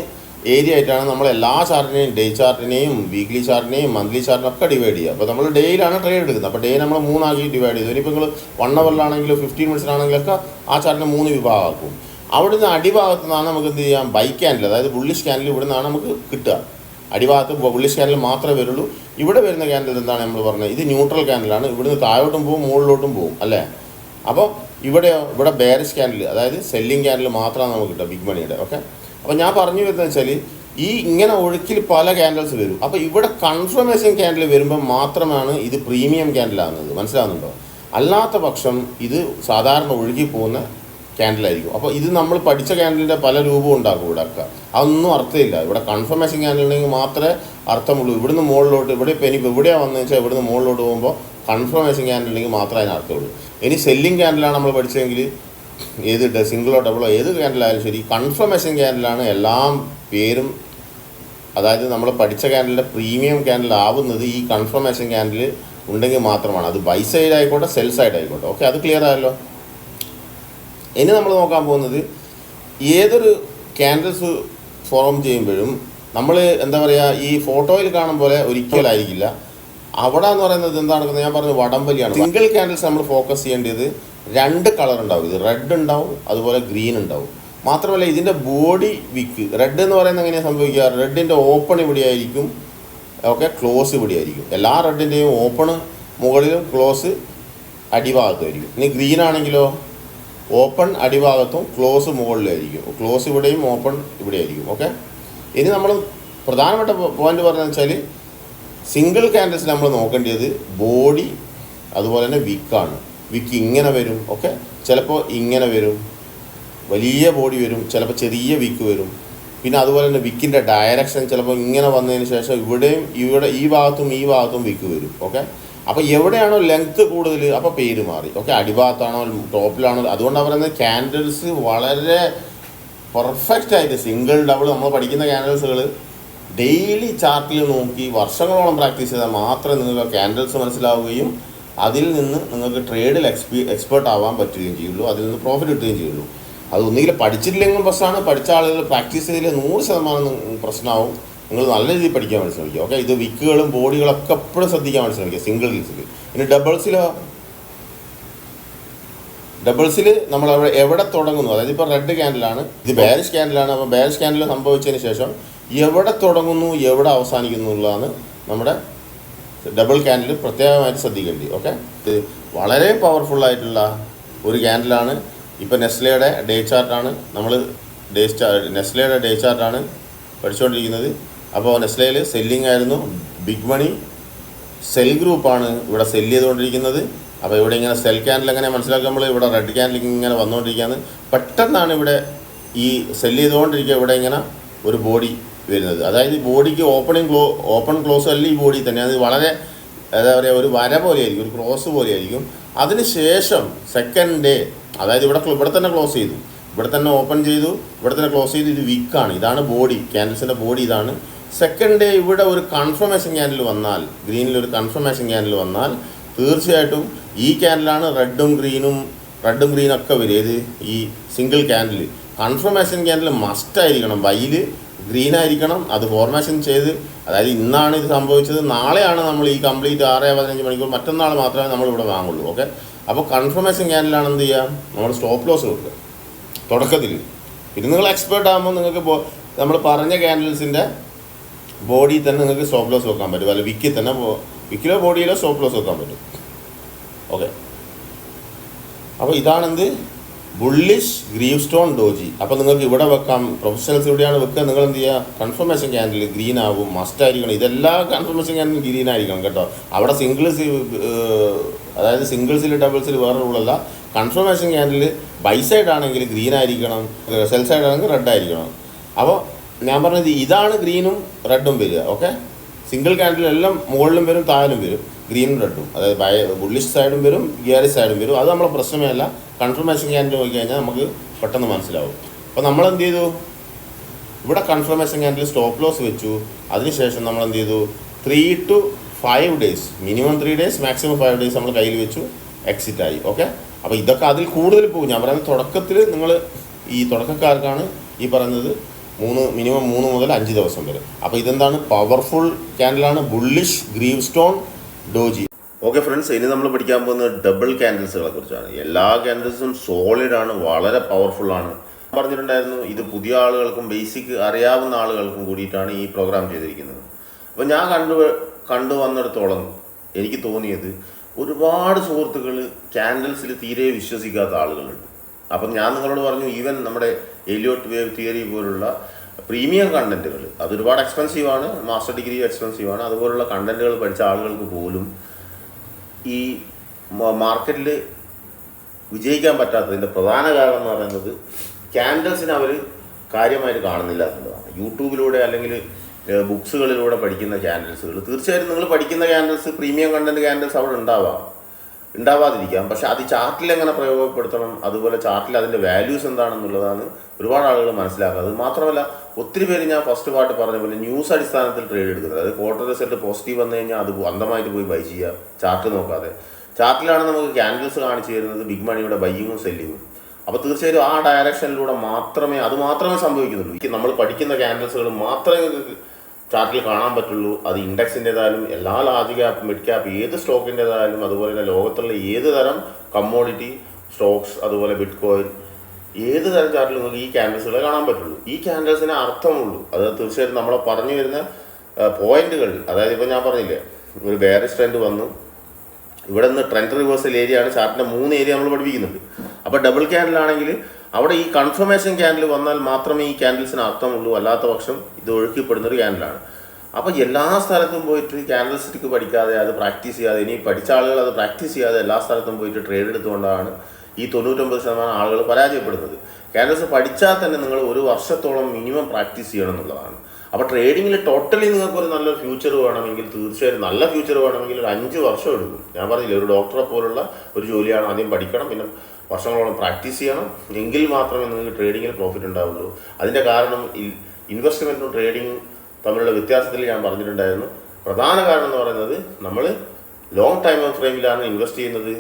ഏരിയ ആയിട്ടാണ് നമ്മൾ എല്ലാ ചാർട്ടിനെയും, ഡേ ചാർട്ടിനെയും, വീക്ക്ലി ചാർട്ടിനെയും, മന്ത്ലി ചാർട്ടിനും ഒക്കെ ഡിവൈഡ് ചെയ്യുക. അപ്പോൾ നമ്മൾ ഡേയിലാണ് ട്രേഡ് എടുക്കുന്നത്. അപ്പോൾ ഡേ നമ്മൾ 3 ആക്കി ഡിവൈഡ് ചെയ്തു. ഇനിയിപ്പോൾ നിങ്ങൾ 1 അവറിലാണെങ്കിലും 15 മിനിറ്റ്സിലാണെങ്കിലൊക്കെ ആ ചാർട്ടിനെ 3 വിഭാഗമാക്കും. അവിടുന്ന് അടിഭാഗത്ത് നിന്നാണ് നമുക്ക് എന്ത് ചെയ്യാം, ബൈ ക്യാൻഡിൽ, അതായത് ബുള്ളിഷ് ക്യാൻഡിൽ ഇവിടെ നിന്നാണ് നമുക്ക് കിട്ടുക. അടിഭാഗത്ത് ബുള്ളിഷ് ക്യാൻഡിൽ മാത്രമേ വരുള്ളൂ. ഇവിടെ വരുന്ന ക്യാൻഡിൽ എന്താണ് നമ്മൾ പറഞ്ഞത്, ഇത് ന്യൂട്രൽ ക്യാൻഡിലാണ്. ഇവിടുന്ന് താഴോട്ടും പോകും, മുകളിലോട്ടും പോകും അല്ലേ. അപ്പോൾ ഇവിടെ ബെയറിഷ് ക്യാൻഡിൽ, അതായത് സെല്ലിംഗ് ക്യാൻഡിൽ മാത്രമാണ് നമുക്ക് കിട്ടുക, ബിഗ് മണിയുടെ. ഓക്കെ, അപ്പോൾ ഞാൻ പറഞ്ഞു വരുന്നത് വെച്ചാൽ ഇങ്ങനെ ഒഴുക്കിൽ പല ക്യാൻഡിൽസ് വരും. അപ്പോൾ ഇവിടെ കൺഫർമേഷൻ ക്യാൻഡിൽ വരുമ്പോൾ മാത്രമാണ് ഇത് പ്രീമിയം ക്യാൻഡിലാകുന്നത്. മനസ്സിലാകുന്നുണ്ടോ? അല്ലാത്ത പക്ഷം ഇത് സാധാരണ ഒഴുകി പോകുന്ന ക്യാൻഡിലായിരിക്കും. അപ്പോൾ ഇത് നമ്മൾ പഠിച്ച ക്യാൻഡിലിൻ്റെ പല രൂപവും ഉണ്ടാക്കും ഇവിടെ ഒക്കെ. അതൊന്നും അർത്ഥമില്ല. ഇവിടെ കൺഫർമേഷൻ ക്യാൻഡിലുണ്ടെങ്കിൽ മാത്രമേ അർത്ഥമുള്ളൂ. ഇവിടുന്ന് മുകളിലോട്ട്, ഇവിടെ ഇപ്പോൾ എനിക്ക് ഇവിടെയാണ് വന്നതെന്ന് വെച്ചാൽ ഇവിടുന്ന് മുകളിലോട്ട് പോകുമ്പോൾ കൺഫർമേഷൻ ക്യാൻഡിലുണ്ടെങ്കിൽ മാത്രമേ അതിന് അർത്ഥമുള്ളൂ. ഇനി സെല്ലിംഗ് ക്യാൻഡിലാണ് നമ്മൾ പഠിച്ചതെങ്കിൽ ഏത് സിംഗിളോ ഡബിളോ ഏത് ക്യാൻഡിലായാലും ശരി, കൺഫർമേഷൻ ക്യാൻഡിലാണ് എല്ലാം പേരും. അതായത് നമ്മൾ പഠിച്ച ക്യാൻഡിലിൻ്റെ പ്രീമിയം ക്യാൻഡിൽ ആവുന്നത് ഈ കൺഫർമേഷൻ ക്യാൻഡിൽ ഉണ്ടെങ്കിൽ മാത്രമാണ്. അത് ബൈ സൈഡ് ആയിക്കോട്ടെ, സെൽ സൈഡ് ആയിക്കോട്ടെ. ഓക്കെ, അത് ക്ലിയർ ആയല്ലോ. ഇനി നമ്മൾ നോക്കാൻ പോകുന്നത് ഏതൊരു ക്യാൻഡിൽസ് ഫോം ചെയ്യുമ്പോഴും നമ്മൾ എന്താ പറയുക, ഈ ഫോട്ടോയിൽ കാണും പോലെ ഒരിക്കലായിരിക്കില്ല. അവിടെ എന്ന് പറയുന്നത് എന്താ നടക്കുന്നത്, ഞാൻ പറഞ്ഞു വടംവലിയാണ്. സിംഗിൾ ക്യാൻഡിൽസ് നമ്മൾ ഫോക്കസ് ചെയ്യേണ്ടത് 2 കളർ ഉണ്ടാവും. ഇത് റെഡ് ഉണ്ടാവും, അതുപോലെ ഗ്രീൻ ഉണ്ടാവും. മാത്രമല്ല ഇതിൻ്റെ ബോഡി വിക്ക്, റെഡ് എന്ന് പറയുന്നത് എങ്ങനെയാണ് സംഭവിക്കുക, റെഡിൻ്റെ ഓപ്പൺ ഇവിടെ ആയിരിക്കും. ഓക്കെ, ക്ലോസ് ഇവിടെ ആയിരിക്കും. എല്ലാ റെഡിൻ്റെയും ഓപ്പൺ മുകളിലും ക്ലോസ് അടിഭാഗത്തുമായിരിക്കും. ഇനി ഗ്രീൻ ആണെങ്കിലോ ഓപ്പൺ അടിഭാഗത്തും ക്ലോസ് മുകളിലായിരിക്കും. ക്ലോസ് ഇവിടെയും ഓപ്പൺ ഇവിടെ ആയിരിക്കും. ഓക്കെ, ഇനി നമ്മൾ പ്രധാനപ്പെട്ട പോയിന്റ് പറഞ്ഞതെന്ന് വെച്ചാൽ സിംഗിൾ ക്യാൻഡിൽസ് നമ്മൾ നോക്കേണ്ടത് ബോഡി അതുപോലെ തന്നെ വിക്കാണ്. വിക്ക് ഇങ്ങനെ വരും. ഓക്കെ, ചിലപ്പോൾ ഇങ്ങനെ വരും, വലിയ ബോഡി വരും, ചിലപ്പോൾ ചെറിയ വിക്ക് വരും. പിന്നെ അതുപോലെ തന്നെ വിക്കിൻ്റെ ഡയറക്ഷൻ ചിലപ്പോൾ ഇങ്ങനെ വന്നതിന് ശേഷം ഇവിടെയും ഈ ഭാഗത്തും വിക്ക് വരും. ഓക്കെ, അപ്പോൾ എവിടെയാണോ ലെങ്ത്ത് കൂടുതൽ അപ്പോൾ പേര് മാറി. ഓക്കെ, അടിഭാഗത്താണോ ടോപ്പിലാണോ, അതുകൊണ്ടാണ് പറയുന്നത് ക്യാൻഡിൽസ് വളരെ പെർഫെക്റ്റ് ആയിട്ട് സിംഗിൾ ഡബിൾ നമ്മൾ പഠിക്കുന്ന ക്യാൻഡിൽസുകൾ ഡെയിലി ചാർട്ടിൽ നോക്കി വർഷങ്ങളോളം പ്രാക്ടീസ് ചെയ്താൽ മാത്രമേ നിങ്ങൾക്ക് ക്യാൻഡിൽസ് മനസ്സിലാവുകയും അതിൽ നിന്ന് നിങ്ങൾക്ക് ട്രേഡിൽ എക്സ്പേർട്ട് ആവാൻ പറ്റുകയും ചെയ്യുള്ളൂ, അതിൽ നിന്ന് പ്രോഫിറ്റ് കിട്ടുകയും ചെയ്യുള്ളൂ. അത് ഒന്നുകിൽ പഠിച്ചിട്ടില്ലെങ്കിലും പ്രശ്നമാണ്, പഠിച്ച ആളുകൾ പ്രാക്ടീസ് ചെയ്തതിൽ 100% പ്രശ്നമാവും. നിങ്ങൾ നല്ല രീതിയിൽ പഠിക്കാൻ വേണ്ടി ശ്രമിക്കുക. ഓക്കെ, ഇത് വിക്കുകളും ബോഡികളൊക്കെ എപ്പോഴും ശ്രദ്ധിക്കാൻ വേണ്ടി ശ്രമിക്കുക സിംഗിൾ ഡീൽസിൽ. ഇനി ഡബിൾസിൽ നമ്മൾ എവിടെ തുടങ്ങുന്നു, അതായത് ഇപ്പോൾ റെഡ് ക്യാൻഡിലാണ്, ഇത് ബെയറിഷ് ക്യാൻഡിലാണ്. അപ്പോൾ ബെയറിഷ് ക്യാൻഡിൽ സംഭവിച്ചതിന് ശേഷം എവിടെ തുടങ്ങുന്നു എവിടെ അവസാനിക്കുന്നു എന്നുള്ളതാണ് നമ്മുടെ ഡബിൾ ക്യാൻഡിൽ പ്രത്യേകമായിട്ട് ശ്രദ്ധിക്കേണ്ടത്. ഓക്കെ, ഇത് വളരെ പവർഫുള്ളായിട്ടുള്ള ഒരു ക്യാൻഡിലാണ്. ഇപ്പോൾ നെസ്ലയുടെ ഡേ ചാർട്ടാണ് നമ്മൾ നെസ്ലയുടെ ഡേ ചാർട്ടാണ് പഠിച്ചുകൊണ്ടിരിക്കുന്നത്. അപ്പോൾ നെസ്ലയിൽ സെല്ലിംഗ് ആയിരുന്നു, ബിഗ് മണി സെൽ ഗ്രൂപ്പാണ് ഇവിടെ സെല്ല് ചെയ്തുകൊണ്ടിരിക്കുന്നത്. അപ്പോൾ ഇവിടെ ഇങ്ങനെ സെൽ ക്യാൻഡിൽ എങ്ങനെ മനസ്സിലാക്കുമ്പോൾ ഇവിടെ റെഡ് ക്യാൻഡിൽ ഇങ്ങനെ വന്നുകൊണ്ടിരിക്കുകയാണ്. പെട്ടെന്നാണ് ഇവിടെ ഈ സെല്ല് ചെയ്തുകൊണ്ടിരിക്കുക ഇവിടെ ഇങ്ങനെ ഒരു ബോഡി വരുന്നത്. അതായത് ഈ ബോഡിക്ക് ഓപ്പൺ ക്ലോസ് അല്ല, ഈ ബോഡി തന്നെ അത് വളരെ എന്താ പറയുക ഒരു വര പോലെയായിരിക്കും, ഒരു ക്രോസ് പോലെയായിരിക്കും. അതിന് ശേഷം സെക്കൻഡ് ഡേ, അതായത് ഇവിടെ തന്നെ ക്ലോസ് ചെയ്തു, ഇവിടെ തന്നെ ഓപ്പൺ ചെയ്തു, ഇവിടെ തന്നെ ക്ലോസ് ചെയ്തു. ഇത് വീക്കാണ്, ഇതാണ് ബോഡി, ക്യാൻഡിൽസിൻ്റെ ബോഡി ഇതാണ്. സെക്കൻഡ് ഡേ ഇവിടെ ഒരു കൺഫർമേഷൻ ക്യാൻഡിൽ വന്നാൽ, ഗ്രീനിൽ ഒരു കൺഫർമേഷൻ ക്യാൻഡിൽ വന്നാൽ തീർച്ചയായിട്ടും ഈ ക്യാൻഡിലാണ് റെഡും ഗ്രീനൊക്കെ വരും. ഏത് ഈ സിംഗിൾ ക്യാൻഡിൽ കൺഫർമേഷൻ ക്യാൻഡിൽ മസ്റ്റായിരിക്കണം, ബൈയിൽ ഗ്രീൻ ആയിരിക്കണം. അത് ഫോർമേഷൻ ചെയ്ത്, അതായത് ഇന്നാണ് ഇത് സംഭവിച്ചത്, നാളെയാണ് നമ്മൾ ഈ കംപ്ലീറ്റ് 6-15 മണിക്കൂർ, മറ്റന്നാൾ മാത്രമേ നമ്മളിവിടെ വാങ്ങുള്ളൂ. ഓക്കെ, അപ്പോൾ കൺഫർമേഷൻ ക്യാൻഡിലാണ് എന്ത് ചെയ്യുക, നമ്മൾ സ്റ്റോപ്പ് ലോസ് കൊടുക്കുക തുടക്കത്തിൽ. പിന്നെ നിങ്ങൾ എക്സ്പേർട്ട് ആകുമ്പോൾ നിങ്ങൾക്ക് നമ്മൾ പറഞ്ഞ ക്യാൻഡിൽസിൻ്റെ ബോഡി തന്നെ നിങ്ങൾക്ക് സ്റ്റോപ്പ് ലോസ് വെക്കാൻ പറ്റും, അല്ല വിക്കിലോ ബോഡിയിലോ സ്റ്റോപ്പ് ലോസ് വെക്കാൻ പറ്റും. ഓക്കെ, അപ്പോൾ ഇതാണെന്ത് ബുള്ളിഷ് ഗ്രീവ് സ്റ്റോൺ ഡോജി. അപ്പോൾ നിങ്ങൾക്ക് ഇവിടെ വെക്കാം. പ്രൊഫഷണൽസ് ഇവിടെയാണ് വെക്കുക. നിങ്ങൾ എന്ത് ചെയ്യുക, കൺഫർമേഷൻ ക്യാൻഡിൽ ഗ്രീൻ ആവും, മസ്റ്റ് ആയിരിക്കണം. ഇതെല്ലാ കൺഫർമേഷൻ ക്യാൻഡിലും ഗ്രീൻ ആയിരിക്കണം കേട്ടോ. അവിടെ സിംഗിൾസ്, അതായത് സിംഗിൾസിൽ ഡബിൾസിൽ വേറെ റൂളല്ല. കൺഫർമേഷൻ ക്യാൻഡിൽ ബൈ സൈഡ് ആണെങ്കിൽ ഗ്രീൻ ആയിരിക്കണം, സെൽ സൈഡ് ആണെങ്കിൽ റെഡ് ആയിരിക്കണം. അപ്പോൾ ഞാൻ പറഞ്ഞത് ഇതാണ് ഗ്രീനും റെഡും വരിക. ഓക്കെ, സിംഗിൾ ക്യാൻഡിലെല്ലാം മുകളിലും വരും താഴെയും വരും, ഗ്രീനും റെഡും. അതായത് ബുള്ളിഷ് സൈഡും വരും, ഗിയറിഷ് സൈഡും വരും. അത് നമ്മളെ പ്രശ്നമേ അല്ല. കൺഫർമേഷൻ ക്യാൻഡിൽ നോക്കിക്കഴിഞ്ഞാൽ നമുക്ക് പെട്ടെന്ന് മനസ്സിലാവും. അപ്പോൾ നമ്മൾ എന്ത് ചെയ്തു, ഇവിടെ കൺഫർമേഷൻ ക്യാൻഡിൽ സ്റ്റോപ്പ് ലോസ് വെച്ചു. അതിനുശേഷം നമ്മൾ എന്ത് ചെയ്തു, 3 to 5 days, minimum 3 days, maximum 5 days നമ്മൾ കയ്യിൽ വെച്ചു, എക്സിറ്റ് ആയി. ഓക്കെ, അപ്പോൾ ഇതൊക്കെ അതിൽ കൂടുതൽ പോകും. ഞാൻ പറയുന്നത് തുടക്കത്തിൽ നിങ്ങൾ ഈ തുടക്കക്കാർക്കാണ് ഈ പറയുന്നത് മിനിമം 3 മുതൽ 5 ദിവസം വരെ. അപ്പോൾ ഇതെന്താണ്, പവർഫുൾ ക്യാൻഡിലാണ്, bullish gravestone doji. Okay friends, ഇനി നമ്മൾ പഠിക്കാൻ പോകുന്നത് ഡബിൾ ക്യാൻഡിൽസുകളെ കുറിച്ചാണ്. എല്ലാ ക്യാൻഡിൽസും സോളിഡാണ്, വളരെ പവർഫുള്ളാണ്. പറഞ്ഞിട്ടുണ്ടായിരുന്നു ഇത് പുതിയ ആളുകൾക്കും ബേസിക് അറിയാവുന്ന ആളുകൾക്കും കൂടിയിട്ടാണ് ഈ പ്രോഗ്രാം ചെയ്തിരിക്കുന്നത്. അപ്പോൾ ഞാൻ കണ്ടു വന്നിടത്തോളം എനിക്ക് തോന്നിയത് ഒരുപാട് സുഹൃത്തുക്കൾ ക്യാൻഡിൽസിൽ തീരെ വിശ്വസിക്കാത്ത ആളുകളുണ്ട്. അപ്പം ഞാൻ നിങ്ങളോട് പറഞ്ഞു, ഈവൻ നമ്മുടെ എലിയോട്ട് വേവ് തിയറി പോലുള്ള പ്രീമിയം കണ്ടന്റുകൾ അത് ഒരുപാട് എക്സ്പെൻസീവാണ്, മാസ്റ്റർ ഡിഗ്രി എക്സ്പെൻസീവാണ്. അതുപോലുള്ള കണ്ടന്റുകൾ പഠിച്ച ആളുകൾക്ക് പോലും ഈ മാർക്കറ്റിൽ വിജയിക്കാൻ പറ്റാത്തതിൻ്റെ പ്രധാന കാരണം എന്ന് പറയുന്നത് ക്യാൻഡിൽസിനെ അവർ കാര്യമായിട്ട് കാണുന്നില്ല എന്നുള്ളതാണ്. യൂട്യൂബിലൂടെ അല്ലെങ്കിൽ ബുക്സുകളിലൂടെ പഠിക്കുന്ന ക്യാൻഡിൽസുകൾ, തീർച്ചയായിട്ടും നിങ്ങൾ പഠിക്കുന്ന ക്യാൻഡിൽസ്, പ്രീമിയം കണ്ടന്റ് ക്യാൻഡിൽസ് അവിടെ ഉണ്ടാവാതിരിക്കാം. പക്ഷെ അത് ചാർട്ടിൽ എങ്ങനെ പ്രയോഗപ്പെടുത്തണം, അതുപോലെ ചാർട്ടിൽ അതിൻ്റെ വാല്യൂസ് എന്താണെന്നുള്ളതാണ് ഒരുപാട് ആളുകൾ മനസ്സിലാക്കുന്നത്. മാത്രമല്ല ഒത്തിരി പേര് ഞാൻ ഫസ്റ്റ് പാർട്ട് പറഞ്ഞ പോലെ ന്യൂസ് അടിസ്ഥാനത്തിൽ ട്രേഡ് എടുക്കുന്നത്. അതായത് ക്വാർട്ടർ റിസൾട്ട് പോസിറ്റീവ് വന്നു കഴിഞ്ഞാൽ അത് അന്ധമായിട്ട് പോയി ബൈ ചെയ്യുക, ചാർട്ട് നോക്കാതെ. ചാർട്ടിലാണ് നമുക്ക് ക്യാൻഡിൽസ് കാണിച്ചു തരുന്നത്, ബിഗ് മണിയുടെ ബൈയിങ്ങും സെല്ലിങ്ങും. അപ്പോൾ തീർച്ചയായും ആ ഡയറക്ഷനിലൂടെ അത് മാത്രമേ സംഭവിക്കുന്നുള്ളൂ. നമ്മൾ പഠിക്കുന്ന ക്യാൻഡിൽസുകൾ മാത്രമേ ചാർട്ടിൽ കാണാൻ പറ്റുള്ളൂ. അത് ഇൻഡെക്സിൻ്റെതായാലും, എല്ലാ ലാർജ് ക്യാപ്പ്, മിഡ് ക്യാപ്പ്, ഏത് സ്റ്റോക്കിൻ്റെതായാലും, അതുപോലെ തന്നെ ലോകത്തുള്ള ഏത് തരം കമ്മോഡിറ്റി സ്റ്റോക്സ്, അതുപോലെ ബിറ്റ് കോയിൻ, ഏത് തരം ചാർട്ടിൽ നിങ്ങൾക്ക് ഈ ക്യാൻഡിൽസുകളെ കാണാൻ പറ്റുള്ളൂ. ഈ ക്യാൻഡിൽസിന് അർത്ഥമുള്ളൂ. അത് തീർച്ചയായിട്ടും നമ്മളെ പറഞ്ഞു വരുന്ന പോയിന്റുകൾ, അതായത് ഇപ്പോൾ ഞാൻ പറഞ്ഞില്ലേ, ഒരു ബെയറിഷ് ട്രെൻഡ് വന്നു, ഇവിടെ നിന്ന് ട്രെൻഡ് റിവേഴ്സൽ ഏരിയ ആണ്, ചാർട്ടിൻ്റെ 3 ഏരിയ നമ്മൾ പഠിപ്പിക്കുന്നുണ്ട്. അപ്പോൾ ഡബിൾ ക്യാൻഡിലാണെങ്കിൽ അവിടെ ഈ കൺഫർമേഷൻ ക്യാൻഡിൽ വന്നാൽ മാത്രമേ ഈ ക്യാൻഡിൽസിന് അർത്ഥമുള്ളൂ, അല്ലാത്ത പക്ഷം ഇത് ഒഴുക്കിപ്പെടുന്നൊരു ക്യാൻഡിലാണ്. അപ്പോൾ എല്ലാ സ്ഥലത്തും പോയിട്ട് ക്യാൻഡിൽ സ്റ്റിക്ക് പഠിക്കാതെ, അത് പ്രാക്ടീസ് ചെയ്യാതെ, ഇനി പഠിച്ച ആളുകൾ അത് പ്രാക്ടീസ് ചെയ്യാതെ എല്ലാ സ്ഥലത്തും പോയിട്ട് ട്രേഡ് എടുത്തുകൊണ്ടാണ് ഈ 99% ആളുകൾ പരാജയപ്പെടുന്നത്. ക്യാൻഡിൽസ് പഠിച്ചാൽ തന്നെ നിങ്ങൾ 1 വർഷത്തോളം മിനിമം പ്രാക്ടീസ് ചെയ്യണം എന്നുള്ളതാണ്. അപ്പോൾ ട്രേഡിങ്ങിൽ ടോട്ടലി നിങ്ങൾക്കൊരു നല്ല ഫ്യൂച്ചർ വേണമെങ്കിൽ, തീർച്ചയായും നല്ല ഫ്യൂച്ചർ വേണമെങ്കിൽ ഒരു 5 വർഷം എടുക്കും. ഞാൻ പറഞ്ഞില്ലേ, ഒരു ഡോക്ടറെ പോലുള്ള ഒരു ജോലിയാണ്. ആദ്യം പഠിക്കണം, പിന്നെ വർഷങ്ങളോളം പ്രാക്ടീസ് ചെയ്യണം, എങ്കിൽ മാത്രമേ നിങ്ങൾക്ക് ട്രേഡിങ്ങിൽ പ്രോഫിറ്റ് ഉണ്ടാവുള്ളൂ. അതിൻ്റെ കാരണം ഇൻവെസ്റ്റ്മെൻറ്റും ട്രേഡിങ്ങും തമ്മിലുള്ള വ്യത്യാസത്തിൽ ഞാൻ പറഞ്ഞിട്ടുണ്ടായിരുന്നു. പ്രധാന കാരണം എന്ന് പറയുന്നത് നമ്മൾ ലോങ് ടൈം ഫ്രെയിമിലാണ് ഇൻവെസ്റ്റ് ചെയ്യുന്നത്,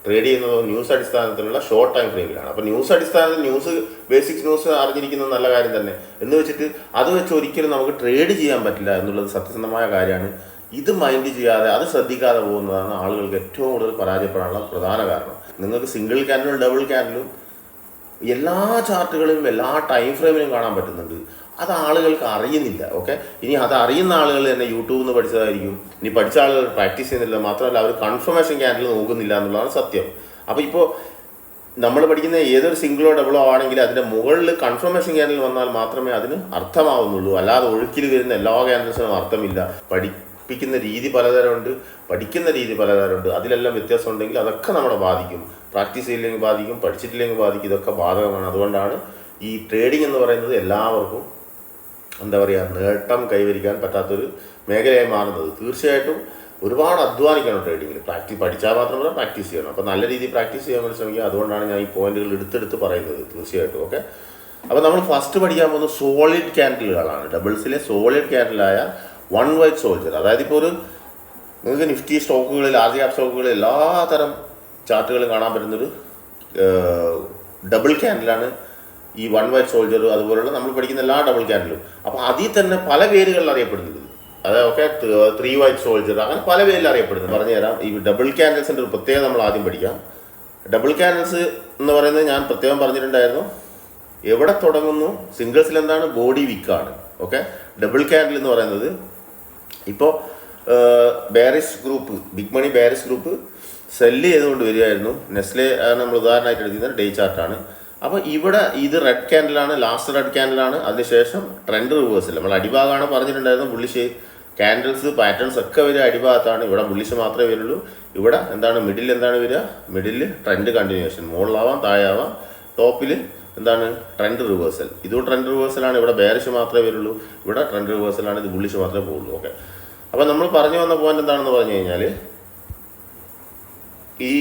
ട്രേഡ് ചെയ്യുന്നതോ ന്യൂസ് അടിസ്ഥാനത്തിലുള്ള ഷോർട്ട് ടൈം ഫ്രെയിമിലാണ്. അപ്പോൾ ന്യൂസ് അടിസ്ഥാനത്തിൽ ബേസിക്സ് ന്യൂസ് അറിഞ്ഞിരിക്കുന്നത് നല്ല കാര്യം തന്നെ എന്ന് വെച്ചിട്ട് അത് വെച്ച് ഒരിക്കലും നമുക്ക് ട്രേഡ് ചെയ്യാൻ പറ്റില്ല എന്നുള്ളത് സത്യസന്ധമായ കാര്യമാണ്. ഇത് മൈൻഡ് ചെയ്യാതെ, അത് ശ്രദ്ധിക്കാതെ പോകുന്നതാണ് ആളുകൾക്ക് ഏറ്റവും കൂടുതൽ പരാജയപ്പെടാനുള്ള പ്രധാന കാരണം. നിങ്ങൾക്ക് സിംഗിൾ ക്യാൻഡിലും ഡബിൾ ക്യാൻഡിലും എല്ലാ ചാർട്ടുകളിലും എല്ലാ ടൈം ഫ്രെയിമിലും കാണാൻ പറ്റുന്നുണ്ട്. അത് ആളുകൾക്ക് അറിയുന്നില്ല. ഓക്കെ, ഇനി അത് അറിയുന്ന ആളുകൾ തന്നെ യൂട്യൂബിൽ നിന്ന് പഠിച്ചതായിരിക്കും. ഇനി പഠിച്ച ആളുകൾ പ്രാക്ടീസ് ചെയ്യുന്നില്ല, മാത്രമല്ല അവർ കൺഫർമേഷൻ ക്യാൻഡിൽ നോക്കുന്നില്ല എന്നുള്ളതാണ് സത്യം. അപ്പോൾ ഇപ്പോൾ നമ്മൾ പഠിക്കുന്ന ഏതൊരു സിംഗിളോ ഡബിളോ ആണെങ്കിൽ അതിൻ്റെ മുകളിൽ കൺഫർമേഷൻ ക്യാൻഡിൽ വന്നാൽ മാത്രമേ അതിന് അർത്ഥമാവുന്നുള്ളൂ. അല്ലാതെ ഒഴുക്കിൽ വരുന്ന എല്ലാ ക്യാൻഡിൽസിനും അർത്ഥമില്ല. പഠിപ്പിക്കുന്ന രീതി പലതരമുണ്ട്, പഠിക്കുന്ന രീതി പലതരമുണ്ട്. അതിലെല്ലാം വ്യത്യാസം ഉണ്ടെങ്കിൽ അതൊക്കെ നമ്മളെ ബാധിക്കും. പ്രാക്ടീസ് ചെയ്യില്ലെങ്കിൽ ബാധിക്കും, പഠിച്ചിട്ടില്ലെങ്കിൽ ബാധിക്കും. ഇതൊക്കെ ബാധകമാണ്. അതുകൊണ്ടാണ് ഈ ട്രേഡിംഗ് എന്ന് പറയുന്നത് എല്ലാവർക്കും നേട്ടം കൈവരിക്കാൻ പറ്റാത്തൊരു മേഖലയായി മാറുന്നത്. തീർച്ചയായിട്ടും ഒരുപാട് അധ്വാനിക്കണം ട്രേഡിങ്ങിൽ. പഠിച്ചാൽ മാത്രമല്ല പ്രാക്ടീസ് ചെയ്യണം. അപ്പോൾ നല്ല രീതിയിൽ പ്രാക്ടീസ് ചെയ്യാൻ വേണ്ടി ശ്രമിക്കുക. അതുകൊണ്ടാണ് ഞാൻ ഈ പോയിന്റുകൾ എടുത്തെടുത്ത് പറയുന്നത്. തീർച്ചയായിട്ടും ഓക്കെ. അപ്പോൾ നമ്മൾ ഫസ്റ്റ് പഠിക്കാൻ പോകുന്നത് സോളിഡ് ക്യാൻഡിലുകളാണ്. ഡബിൾസിലെ സോളിഡ് ക്യാൻഡിലായ വൺ വൈറ്റ് സോൾജർ. അതായത് ഇപ്പോൾ നിങ്ങൾക്ക് നിഫ്റ്റി സ്റ്റോക്കുകൾ, ലാർജ് ക്യാപ് സ്റ്റോക്കുകൾ, എല്ലാ തരം ചാർട്ടുകളും കാണാൻ പറ്റുന്നൊരു ഡബിൾ ക്യാൻഡിലാണ് ഈ വൺ വൈറ്റ് സോൾജർ, അതുപോലുള്ള നമ്മൾ പഠിക്കുന്ന എല്ലാ ഡബിൾ ക്യാൻഡിലും. അപ്പോൾ അതിൽ തന്നെ പല പേരുകളിൽ അറിയപ്പെടുന്നുണ്ട്. അതായത് ഓക്കെ, 3 വൈറ്റ് സോൾജർ, അങ്ങനെ പല പേരിൽ അറിയപ്പെടുന്നത് പറഞ്ഞുതരാം. ഈ ഡബിൾ ക്യാൻഡിൽസിൻ്റെ ഒരു പ്രത്യേകം നമ്മൾ ആദ്യം പഠിക്കാം. ഡബിൾ ക്യാൻഡിൽസ് എന്ന് പറയുന്നത് ഞാൻ പ്രത്യേകം പറഞ്ഞിട്ടുണ്ടായിരുന്നു. എവിടെ തുടങ്ങുന്നു, സിംഗിൾസിൽ എന്താണ്, ബോഡി വീക്കാണ്. ഓക്കെ, ഡബിൾ ക്യാൻഡിൽ എന്ന് പറയുന്നത് ഇപ്പോൾ bearish group, big money bearish group sell ചെയ്തുകൊണ്ട് വരികയായിരുന്നു. നെസ്ലെ നമ്മൾ ഉദാഹരണമായിട്ട് എടുക്കുന്നത് ഡേ ചാർട്ടാണ്. അപ്പോൾ ഇവിടെ ഇത് റെഡ് ക്യാൻഡിലാണ്, ലാസ്റ്റ് റെഡ് ക്യാൻഡിലാണ്. അതിനുശേഷം ട്രെൻഡ് റിവേഴ്സൽ നമ്മൾ അടിഭാഗമാണ് പറഞ്ഞിട്ടുണ്ടായിരുന്നു. ബുള്ളിഷ് ക്യാൻഡിൽസ് പാറ്റേൺസ് ഒക്കെ വരിക അടിഭാഗത്താണ്. ഇവിടെ ബുള്ളിഷ് മാത്രമേ വരുള്ളൂ. ഇവിടെ എന്താണ് മിഡിൽ എന്താണ് വരിക? മിഡിൽ ട്രെൻഡ് കണ്ടിന്യൂവേഷൻ, മുകളിലാവാം താഴെയാവാം. ടോപ്പിൽ എന്താണ് ട്രെൻഡ് റിവേഴ്സൽ. ഇതും ട്രെൻഡ് റിവേഴ്സലാണ്. ഇവിടെ ബെയറിഷ് മാത്രമേ വരുള്ളൂ. ഇവിടെ ട്രെൻഡ് റിവേഴ്സലാണ്. ഇത് ബുള്ളിഷ് മാത്രമേ പോകുള്ളൂ. ഓക്കെ, അപ്പോൾ നമ്മൾ പറഞ്ഞു വന്ന പോയിന്റ് എന്താണെന്ന് പറഞ്ഞു കഴിഞ്ഞാൽ ഈ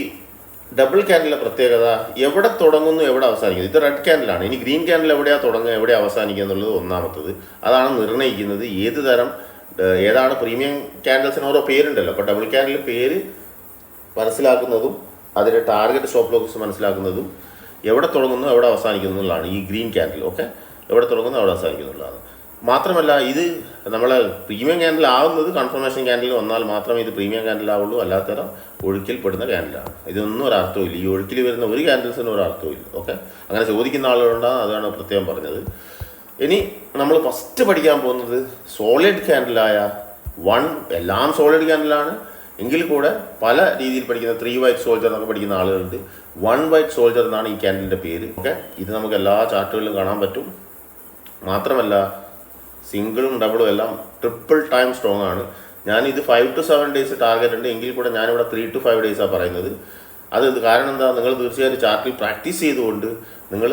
ഡബിൾ ക്യാൻഡിലെ പ്രത്യേകത എവിടെ തുടങ്ങുന്നു എവിടെ അവസാനിക്കുന്നു. ഇത് റെഡ് ക്യാൻഡിലാണ്. ഇനി ഗ്രീൻ ക്യാൻഡിൽ എവിടെയാണ് തുടങ്ങുക എവിടെയാണ് അവസാനിക്കുക എന്നുള്ളത് ഒന്നാമത്തത്. അതാണ് നിർണ്ണയിക്കുന്നത് ഏത് തരം ഏതാണ് പ്രീമിയം ക്യാൻഡിൽസിന് ഓരോ പേരുണ്ടല്ലോ. അപ്പോൾ ഡബിൾ ക്യാൻഡിൽ പേര് മനസ്സിലാക്കുന്നതും അതിൻ്റെ ടാർഗറ്റ് സ്റ്റോപ്പ് ലോസ് മനസ്സിലാക്കുന്നതും എവിടെ തുടങ്ങുന്നു എവിടെ അവസാനിക്കുന്നു എന്നുള്ളതാണ് ഈ ഗ്രീൻ ക്യാൻഡിൽ. ഓക്കെ, എവിടെ തുടങ്ങുന്നു എവിടെ അവസാനിക്കുന്നു എന്നുള്ളതാണ്. മാത്രമല്ല ഇത് നമ്മളെ പ്രീമിയം ക്യാൻഡിൽ ആവുന്നത് കൺഫർമേഷൻ ക്യാൻഡിൽ വന്നാൽ മാത്രമേ ഇത് പ്രീമിയം ക്യാൻഡിൽ ആവുള്ളൂ. അല്ലാത്തരം ഒഴുക്കിൽ പെടുന്ന ക്യാൻഡിലാണ്. ഇതൊന്നും ഒരർത്ഥമില്ല. ഈ ഒഴുക്കിൽ വരുന്ന ഒരു ക്യാൻഡിൽസിനും ഒരർത്ഥമില്ല. ഓക്കെ, അങ്ങനെ ചോദിക്കുന്ന ആളുകളുണ്ടാകും. അതാണ് പ്രത്യേകം പറഞ്ഞത്. ഇനി നമ്മൾ ഫസ്റ്റ് പഠിക്കാൻ പോകുന്നത് സോളിഡ് ക്യാൻഡിലായ എല്ലാം സോളിഡ് ക്യാൻഡിലാണ് എങ്കിൽ കൂടെ പല രീതിയിൽ പഠിക്കുന്ന 3 വൈറ്റ് സോൾജർ എന്നൊക്കെ പഠിക്കുന്ന ആളുകളുണ്ട്. 1 വൈറ്റ് സോൾജർ എന്നാണ് ഈ ക്യാൻഡിലിൻ്റെ പേര്. ഓക്കെ, ഇത് നമുക്ക് എല്ലാ ചാർട്ടുകളിലും കാണാൻ പറ്റും. മാത്രമല്ല സിംഗിളും ഡബിളും എല്ലാം ട്രിപ്പിൾ ടൈം സ്ട്രോങ് ആണ്. ഞാനിത് 5 to 7 ഡേയ്സ് ടാർഗറ്റ് ഉണ്ട് എങ്കിൽ കൂടെ ഞാനിവിടെ 3 to 5 ഡേയ്സാണ് പറയുന്നത്. അത് കാരണം എന്താ, നിങ്ങൾ തീർച്ചയായും ചാർട്ടിൽ പ്രാക്ടീസ് ചെയ്തുകൊണ്ട് നിങ്ങൾ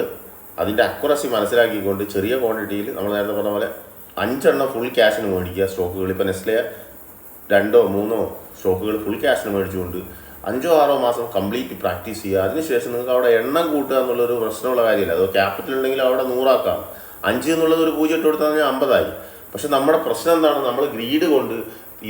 അതിൻ്റെ അക്യുറസി മനസ്സിലാക്കിക്കൊണ്ട് ചെറിയ ക്വാണ്ടിറ്റിയിൽ നമ്മൾ നേരത്തെ പറഞ്ഞ പോലെ 5 എണ്ണം ഫുൾ ക്യാഷിന് മേടിക്കുക സ്റ്റോക്കുകൾ. ഇപ്പോൾ നെസ്ലെ 2 or 3 സ്റ്റോക്കുകൾ ഫുൾ ക്യാഷിന് മേടിച്ചുകൊണ്ട് 5 or 6 മാസം കംപ്ലീറ്റ് പ്രാക്ടീസ് ചെയ്യുക. അതിനുശേഷം നിങ്ങൾക്ക് അവിടെ എണ്ണം കൂട്ടുക എന്നുള്ളൊരു പ്രശ്നമുള്ള കാര്യമില്ല. അതോ ക്യാപിറ്റൽ ഉണ്ടെങ്കിൽ അവിടെ 100 ആക്കാം. 5 എന്നുള്ളത് ഒരു 0 ഇട്ട് കൊടുത്താൽ 50 ആയി. പക്ഷെ നമ്മുടെ പ്രശ്നം എന്താണ്, നമ്മൾ ഗ്രീഡ് കൊണ്ട്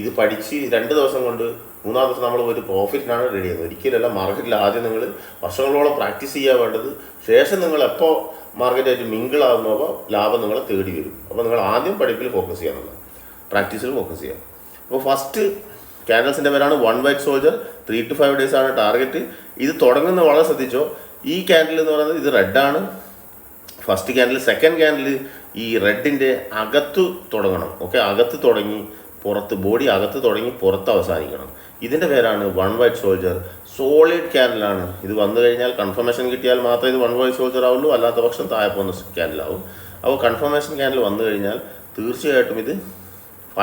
ഇത് പഠിച്ച് 2 ദിവസം കൊണ്ട് 3-ാം ദിവസം നമ്മൾ ഒരു പ്രോഫിറ്റിനാണ് റെഡി ചെയ്യുന്നത്. ഒരിക്കലല്ല. മാർക്കറ്റിൽ ആദ്യം നിങ്ങൾ വർഷങ്ങളോളം പ്രാക്ടീസ് ചെയ്യാൻ വേണ്ടത്. ശേഷം നിങ്ങൾ എപ്പോൾ മാർക്കറ്റായിട്ട് മിങ്കിളാകുമ്പോൾ ലാഭം നിങ്ങളെ തേടി വരും. അപ്പോൾ നിങ്ങൾ ആദ്യം പഠിപ്പിൽ ഫോക്കസ് ചെയ്യാന്നുള്ളത്, പ്രാക്ടീസിൽ ഫോക്കസ് ചെയ്യാം. അപ്പോൾ ഫസ്റ്റ് ക്യാൻഡിൽസിൻ്റെ പേരാണ് 1 വൈറ്റ് സോൾജർ. 3 to 5 ഡേയ്സ് ആണ് ടാർഗറ്റ്. ഇത് തുടങ്ങുന്ന വളരെ ശ്രദ്ധിച്ചോ. ഈ ക്യാൻഡിൽ എന്ന് പറയുന്നത് ഇത് റെഡാണ് ഫസ്റ്റ് ക്യാൻഡിൽ. സെക്കൻഡ് ക്യാൻഡിൽ ഈ റെഡിൻ്റെ അകത്ത് തുടങ്ങണം. ഓക്കെ, അകത്ത് തുടങ്ങി പുറത്ത്, ബോഡി അകത്ത് തുടങ്ങി പുറത്ത് അവസാനിക്കണം. ഇതിൻ്റെ പേരാണ് 1 വൈറ്റ് സോൾജർ. സോളിഡ് ക്യാൻഡിലാണ്. ഇത് വന്നു കഴിഞ്ഞാൽ കൺഫർമേഷൻ കിട്ടിയാൽ മാത്രമേ ഇത് 1 വൈറ്റ് സോൾജർ ആവുള്ളൂ. അല്ലാത്ത പക്ഷം താഴെ പോകുന്ന ക്യാൻഡിലാവും. അപ്പോൾ കൺഫർമേഷൻ ക്യാൻഡിൽ വന്നു കഴിഞ്ഞാൽ തീർച്ചയായിട്ടും ഇത്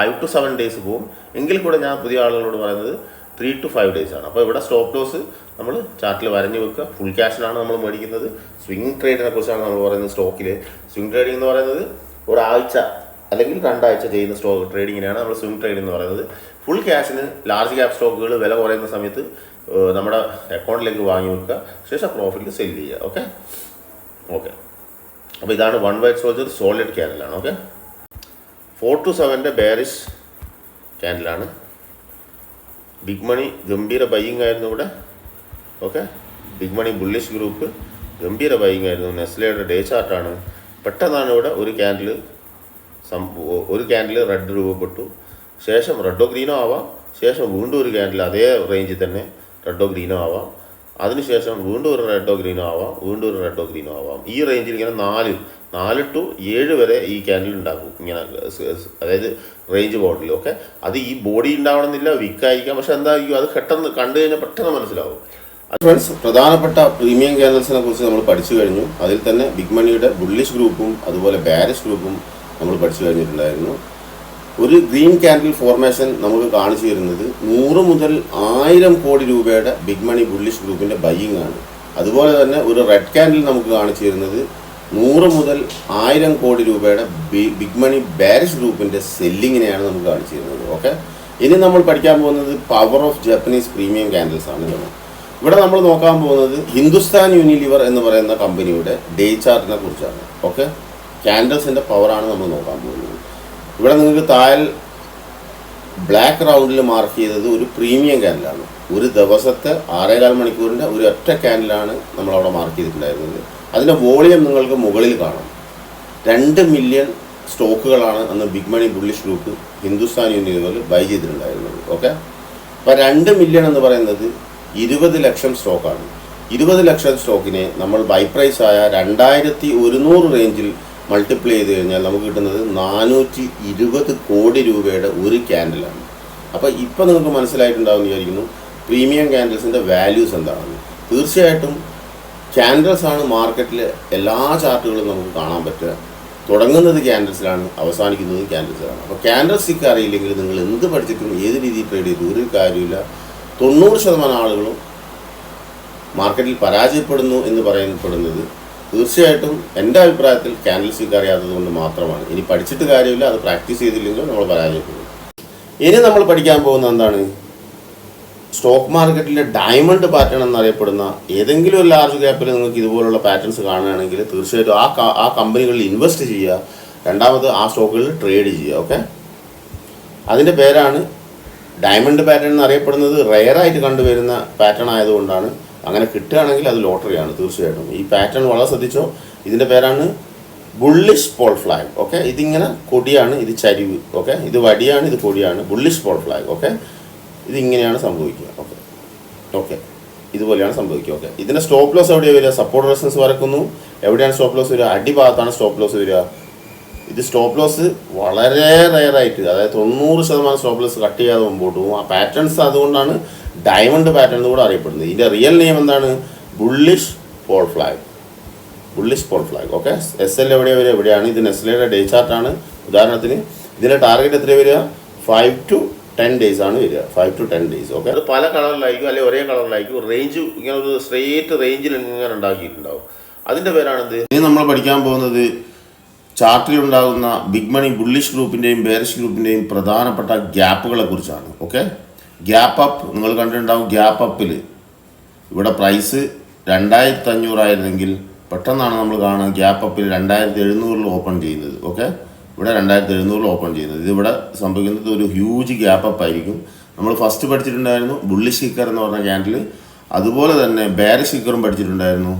5 to 7 ഡേയ്സ് പോകും. എങ്കിൽ കൂടെ ഞാൻ പുതിയ ആളുകളോട് പറയുന്നത് 3 to 5 ഡേയ്സ് ആണ്. അപ്പോൾ ഇവിടെ സ്റ്റോപ്പ് ലോസ് നമ്മൾ ചാർട്ടിൽ വരഞ്ഞു വെക്കുക. ഫുൾ ക്യാഷിനാണ് നമ്മൾ മേടിക്കുന്നത്. സ്വിംഗ് ട്രേഡിനെ കുറിച്ചാണ് നമ്മൾ പറയുന്നത്. സ്റ്റോക്കിൽ സ്വിംഗ് ട്രേഡിംഗ് എന്ന് പറയുന്നത് ഒരാഴ്ച അല്ലെങ്കിൽ 2 ആഴ്ച ചെയ്യുന്ന സ്റ്റോക്ക് ട്രേഡിങ്ങിനാണ് നമ്മൾ സ്വിംഗ് ട്രേഡ് എന്ന് പറയുന്നത്. ഫുൾ ക്യാഷിന് ലാർജ് ക്യാപ് സ്റ്റോക്കുകൾ വില കുറയുന്ന സമയത്ത് നമ്മുടെ അക്കൗണ്ടിലേക്ക് വാങ്ങി വെക്കുക. ശേഷം പ്രോഫിറ്റ് സെല് ചെയ്യുക. ഓക്കെ, അപ്പോൾ ഇതാണ് 1 വൈറ്റ് സോൾജർ സോളിഡ് ക്യാൻഡിലാണ്. ഓക്കെ, 4 to 7 ബെയറിഷ് ക്യാൻഡിലാണ്. ബിഗ് മണി ഗംഭീര ബൈയിങ് ആയിരുന്നു ഇവിടെ. Okay, big money bullish group ഗംഭീര ബൈയിങ് ആയിരുന്നു. നെസ്ലയുടെ ഡേ ചാർട്ടാണ്. പെട്ടെന്നാണ് ഇവിടെ ഒരു ക്യാൻഡിൽ റെഡ് രൂപപ്പെട്ടു. ശേഷം റെഡോ ഗ്രീനോ ആവാം. ശേഷം വീണ്ടും ഒരു ക്യാൻഡിൽ അതേ റേഞ്ചിൽ തന്നെ റെഡോ ഗ്രീനോ ആവാം. അതിനുശേഷം വീണ്ടും ഒരു റെഡോ ഗ്രീനോ ആവാം. വീണ്ടും ഒരു റെഡോ ഗ്രീനോ ആവാം. ഈ റേഞ്ചിൽ ഇങ്ങനെ 4 to 7 വരെ ഈ ക്യാൻഡിൽ ഉണ്ടാക്കും. ഇങ്ങനെ അതായത് റേഞ്ച് ബോർഡിൽ. ഓക്കെ, അത് ഈ ബോഡി ഉണ്ടാവണമെന്നില്ല, വീക്കായിരിക്കാം. പക്ഷെ എന്തായിരിക്കും അത് പെട്ടെന്ന് കണ്ടു കഴിഞ്ഞാൽ പെട്ടെന്ന് മനസ്സിലാവും. ഫ്രണ്ട്സ്, പ്രധാനപ്പെട്ട പ്രീമിയം ക്യാൻഡിൽസിനെ കുറിച്ച് നമ്മൾ പഠിച്ചു കഴിഞ്ഞു. അതിൽ തന്നെ ബിഗ് മണിയുടെ ബുള്ളിഷ് ഗ്രൂപ്പും അതുപോലെ ബെയറിഷ് ഗ്രൂപ്പും നമ്മൾ പഠിച്ചു കഴിഞ്ഞിട്ടുണ്ടായിരുന്നു. ഒരു ഗ്രീൻ ക്യാൻഡിൽ ഫോർമേഷൻ നമുക്ക് കാണിച്ചു തരുന്നത് 100 മുതൽ 1000 കോടി രൂപയുടെ ബിഗ് മണി ബുള്ളിഷ് ഗ്രൂപ്പിൻ്റെ ബൈയിങ് ആണ്. അതുപോലെ തന്നെ ഒരു റെഡ് ക്യാൻഡിൽ നമുക്ക് കാണിച്ചു തരുന്നത് 100 മുതൽ 1000 കോടി രൂപയുടെ ബിഗ് മണി ബെയറിഷ് ഗ്രൂപ്പിൻ്റെ സെല്ലിങ്ങിനെയാണ് നമുക്ക് കാണിച്ചു തരുന്നത്. ഓക്കെ, ഇനി നമ്മൾ പഠിക്കാൻ പോകുന്നത് power of Japanese premium candles ആണ്. ഇവിടെ നമ്മൾ നോക്കാൻ പോകുന്നത് ഹിന്ദുസ്ഥാൻ യൂണിലിവർ എന്ന് പറയുന്ന കമ്പനിയുടെ ഡേ ചാർട്ടിനെ കുറിച്ചാണ്. ഓക്കെ, ക്യാൻഡിൽസിൻ്റെ പവറാണ് നമ്മൾ നോക്കാൻ പോകുന്നത്. ഇവിടെ നിങ്ങൾക്ക് താഴെ ബ്ലാക്ക് റൗണ്ടിൽ മാർക്ക് ചെയ്തത് ഒരു പ്രീമിയം ക്യാൻഡിലാണ്. ഒരു ദിവസത്തെ 6.25 മണിക്കൂറിൻ്റെ ഒരു ഒറ്റ ക്യാൻഡിലാണ് നമ്മളവിടെ മാർക്ക് ചെയ്തിട്ടുണ്ടായിരുന്നത്. അതിൻ്റെ വോളിയം നിങ്ങൾക്ക് മുകളിൽ കാണാം. 2 മില്യൺ സ്റ്റോക്കുകളാണ് അന്ന് big money bullish group Hindustan യൂണിലിവറിൽ ബൈ ചെയ്തിട്ടുണ്ടായിരുന്നത്. ഓക്കെ, അപ്പോൾ 2 മില്യൺ എന്ന് പറയുന്നത് 20 ലക്ഷം സ്റ്റോക്കാണ്. 20 ലക്ഷം സ്റ്റോക്കിനെ നമ്മൾ ബൈ പ്രൈസ് ആയ 2100 റേഞ്ചിൽ മൾട്ടിപ്ലൈ ചെയ്ത് കഴിഞ്ഞാൽ നമുക്ക് കിട്ടുന്നത് 420 കോടി രൂപയുടെ ഒരു ക്യാൻഡിലാണ്. അപ്പോൾ ഇപ്പോൾ നിങ്ങൾക്ക് മനസ്സിലായിട്ടുണ്ടാവും വിചാരിക്കുന്നു പ്രീമിയം ക്യാൻഡിൽസിൻ്റെ വാല്യൂസ് എന്താണെന്ന്. തീർച്ചയായിട്ടും ക്യാൻഡിൽസ് ആണ് മാർക്കറ്റിൽ എല്ലാ ചാർട്ടുകളും നമുക്ക് കാണാൻ പറ്റുക. തുടങ്ങുന്നത് ക്യാൻഡിൽസിലാണ്, അവസാനിക്കുന്നത് ക്യാൻഡിൽസിലാണ്. അപ്പോൾ ക്യാൻഡിൽ സ്റ്റിക്ക് അറിയില്ലെങ്കിൽ നിങ്ങൾ എന്ത് പഠിച്ചിട്ടും ഏത് രീതിയിൽ ട്രേഡ് ചെയ്തു ഒരു കാര്യമില്ല. 90% ആളുകളും മാർക്കറ്റിൽ പരാജയപ്പെടുന്നു എന്ന് പറയപ്പെടുന്നത് തീർച്ചയായിട്ടും എൻ്റെ അഭിപ്രായത്തിൽ ക്യാൻഡിൽ സ്റ്റിക്ക് അറിയാത്തത് കൊണ്ട് മാത്രമാണ്. ഇനി പഠിച്ചിട്ട് കാര്യമില്ല, അത് പ്രാക്ടീസ് ചെയ്തില്ലെങ്കിൽ നമ്മൾ പരാജയപ്പെടും. ഇനി നമ്മൾ പഠിക്കാൻ പോകുന്നത് എന്താണ്? സ്റ്റോക്ക് മാർക്കറ്റിലെ ഡയമണ്ട് പാറ്റേൺ എന്നറിയപ്പെടുന്ന ഏതെങ്കിലും ഒരു ലാർജ് ക്യാപ്പിൽ നിങ്ങൾക്ക് ഇതുപോലുള്ള പാറ്റേൺസ് കാണുകയാണെങ്കിൽ തീർച്ചയായിട്ടും ആ കമ്പനികളിൽ ഇൻവെസ്റ്റ് ചെയ്യുക. രണ്ടാമത് ആ സ്റ്റോക്കുകളിൽ ട്രേഡ് ചെയ്യുക. ഓക്കെ, അതിൻ്റെ പേരാണ് ഡയമണ്ട് പാറ്റേൺ എന്നറിയപ്പെടുന്നത്. റെയറായിട്ട് കണ്ടുവരുന്ന പാറ്റേൺ ആയതുകൊണ്ടാണ്. അങ്ങനെ കിട്ടുകയാണെങ്കിൽ അത് ലോട്ടറിയാണ് തീർച്ചയായിട്ടും. ഈ പാറ്റേൺ വളരെ ശ്രദ്ധിച്ചോ. ഇതിൻ്റെ പേരാണ് ബുള്ളിഷ് പോൾ ഫ്ലാഗ്. ഓക്കെ, ഇതിങ്ങനെ കൊടിയാണ്, ഇത് ചരിവ്. ഓക്കെ, ഇത് വടിയാണ്, ഇത് കൊടിയാണ്. Bullish pole flag. ഓക്കെ, ഇതിങ്ങനെയാണ് സംഭവിക്കുക. ഓക്കെ ഓക്കെ ഇതുപോലെയാണ് സംഭവിക്കുക. ഓക്കെ, ഇതിൻ്റെ സ്റ്റോപ്പ് ലോസ് എവിടെയാണ് വരിക? സപ്പോർട്ട് റെസിസ്റ്റൻസ് വരക്കുന്നു. എവിടെയാണ് സ്റ്റോപ്പ് ലോസ് വരിക? അടിഭാഗത്താണ് സ്റ്റോപ്പ് ലോസ് വരിക. ഇത് സ്റ്റോപ്പ് ലോസ് വളരെ റെയറായിട്ട്, അതായത് 90% സ്റ്റോപ്പ് ലോസ് കട്ട് ചെയ്യാതെ മുമ്പോട്ട് പോകും. ആ പാറ്റേൺസ് അതുകൊണ്ടാണ് ഡയമണ്ട് പാറ്റേൺ എന്ന് കൂടെ അറിയപ്പെടുന്നത്. ഇതിൻ്റെ റിയൽ നെയിം എന്താണ്? Bullish pole flag. Bullish pole flag. Okay, S L എവിടെയാണ് വരിക? എവിടെയാണ്? ഇത് നെസ്ലയുടെ ഡേ ചാർട്ടാണ്. ഉദാഹരണത്തിന് ഇതിൻ്റെ ടാർഗറ്റ് എത്ര വരിക? 5 to 10 days ആണ് വരിക. 5 to 10 days. ഓക്കെ, അത് പല കളറിലായിരിക്കും, അല്ലെങ്കിൽ ഒരേ കളറിലായിരിക്കും. റേഞ്ച് ഇങ്ങനെ ഒരു സ്ട്രെയിറ്റ് റേഞ്ചിൽ ഇങ്ങനെ ഉണ്ടാക്കിയിട്ടുണ്ടാവും. അതിൻ്റെ പേരാണിത്. ഇനി നമ്മൾ പഠിക്കാൻ പോകുന്നത് ചാർട്ടിലുണ്ടാകുന്ന ബിഗ് മണി ബുള്ളിഷ് ഗ്രൂപ്പിൻ്റെയും ബെയറിഷ് ഗ്രൂപ്പിൻ്റെയും പ്രധാനപ്പെട്ട ഗ്യാപ്പുകളെ കുറിച്ചാണ്. ഓക്കെ, ഗ്യാപ്പ് അപ്പ് നിങ്ങൾ കണ്ടിട്ടുണ്ടാവും. ഗ്യാപ്പ് അപ്പിൽ ഇവിടെ പ്രൈസ് 2500 ആയിരുന്നെങ്കിൽ പെട്ടെന്നാണ് നമ്മൾ കാണുക ഗ്യാപ്പ് അപ്പിൽ 2700 ഓപ്പൺ ചെയ്യുന്നത്. ഓക്കെ, ഇവിടെ 2700 ഓപ്പൺ ചെയ്യുന്നത്. ഇതിവിടെ സംഭവിക്കുന്നത് ഒരു ഹ്യൂജ് ഗ്യാപ്പ് അപ്പ് ആയിരിക്കും. നമ്മൾ ഫസ്റ്റ് പഠിച്ചിട്ടുണ്ടായിരുന്നു ബുള്ളിഷ് കിക്കർ എന്ന് പറഞ്ഞ ക്യാൻഡിൽ, അതുപോലെ തന്നെ ബെയറിഷ് കിക്കറും പഠിച്ചിട്ടുണ്ടായിരുന്നു.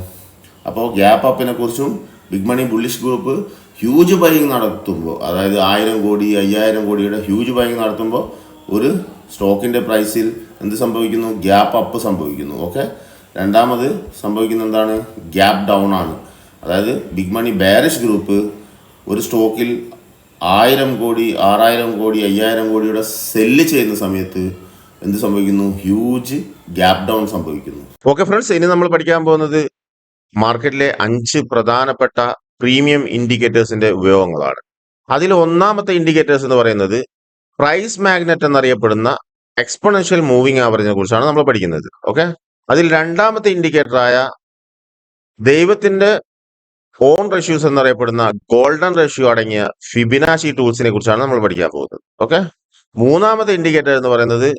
അപ്പോൾ ഗ്യാപ്പ് അപ്പിനെ കുറിച്ചും big money bullish group huge buying നടത്തുമ്പോൾ, അതായത് 1000 കോടി 5000 കോടിയുടെ ഹ്യൂജ് ബൈയിങ് നടത്തുമ്പോൾ ഒരു സ്റ്റോക്കിൻ്റെ പ്രൈസിൽ എന്ത് സംഭവിക്കുന്നു? ഗ്യാപ്പ് അപ്പ് സംഭവിക്കുന്നു. ഓക്കെ, രണ്ടാമത് സംഭവിക്കുന്ന എന്താണ്? ഗ്യാപ്പ് ഡൗൺ ആണ്. അതായത് ബിഗ് മണി ബെയറിഷ് ഗ്രൂപ്പ് ഒരു സ്റ്റോക്കിൽ 1000 കോടി 6000 കോടി 5000 കോടിയുടെ സെല്ല് ചെയ്യുന്ന സമയത്ത് എന്ത് സംഭവിക്കുന്നു? ഹ്യൂജ് ഗ്യാപ്പ് ഡൗൺ സംഭവിക്കുന്നു. ഓക്കെ ഫ്രണ്ട്സ്, ഇനി നമ്മൾ പഠിക്കാൻ പോകുന്നത് മാർക്കറ്റിലെ 5 പ്രധാനപ്പെട്ട പ്രീമിയം ഇൻഡിക്കേറ്റേഴ്സിന്റെ ഉപയോഗങ്ങളാണ്. അതിൽ ഒന്നാമത്തെ ഇൻഡിക്കേറ്റേഴ്സ് എന്ന് പറയുന്നത് പ്രൈസ് മാഗ്നറ്റ് എന്നറിയപ്പെടുന്ന എക്സ്പോണൻഷ്യൽ മൂവിംഗ് ആവറേജിനെ കുറിച്ചാണ് നമ്മൾ പഠിക്കുന്നത്. ഓക്കെ, അതിൽ രണ്ടാമത്തെ ഇൻഡിക്കേറ്ററായ ദൈവത്തിന്റെ ഓൺ റേഷ്യൂസ് എന്നറിയപ്പെടുന്ന ഗോൾഡൻ റേഷ്യോ അടങ്ങിയ ഫിബിനാച്ചി ടൂൾസിനെ കുറിച്ചാണ് നമ്മൾ പഠിക്കാൻ പോകുന്നത്. ഓക്കെ, മൂന്നാമത്തെ ഇൻഡിക്കേറ്റർ എന്ന് പറയുന്നത്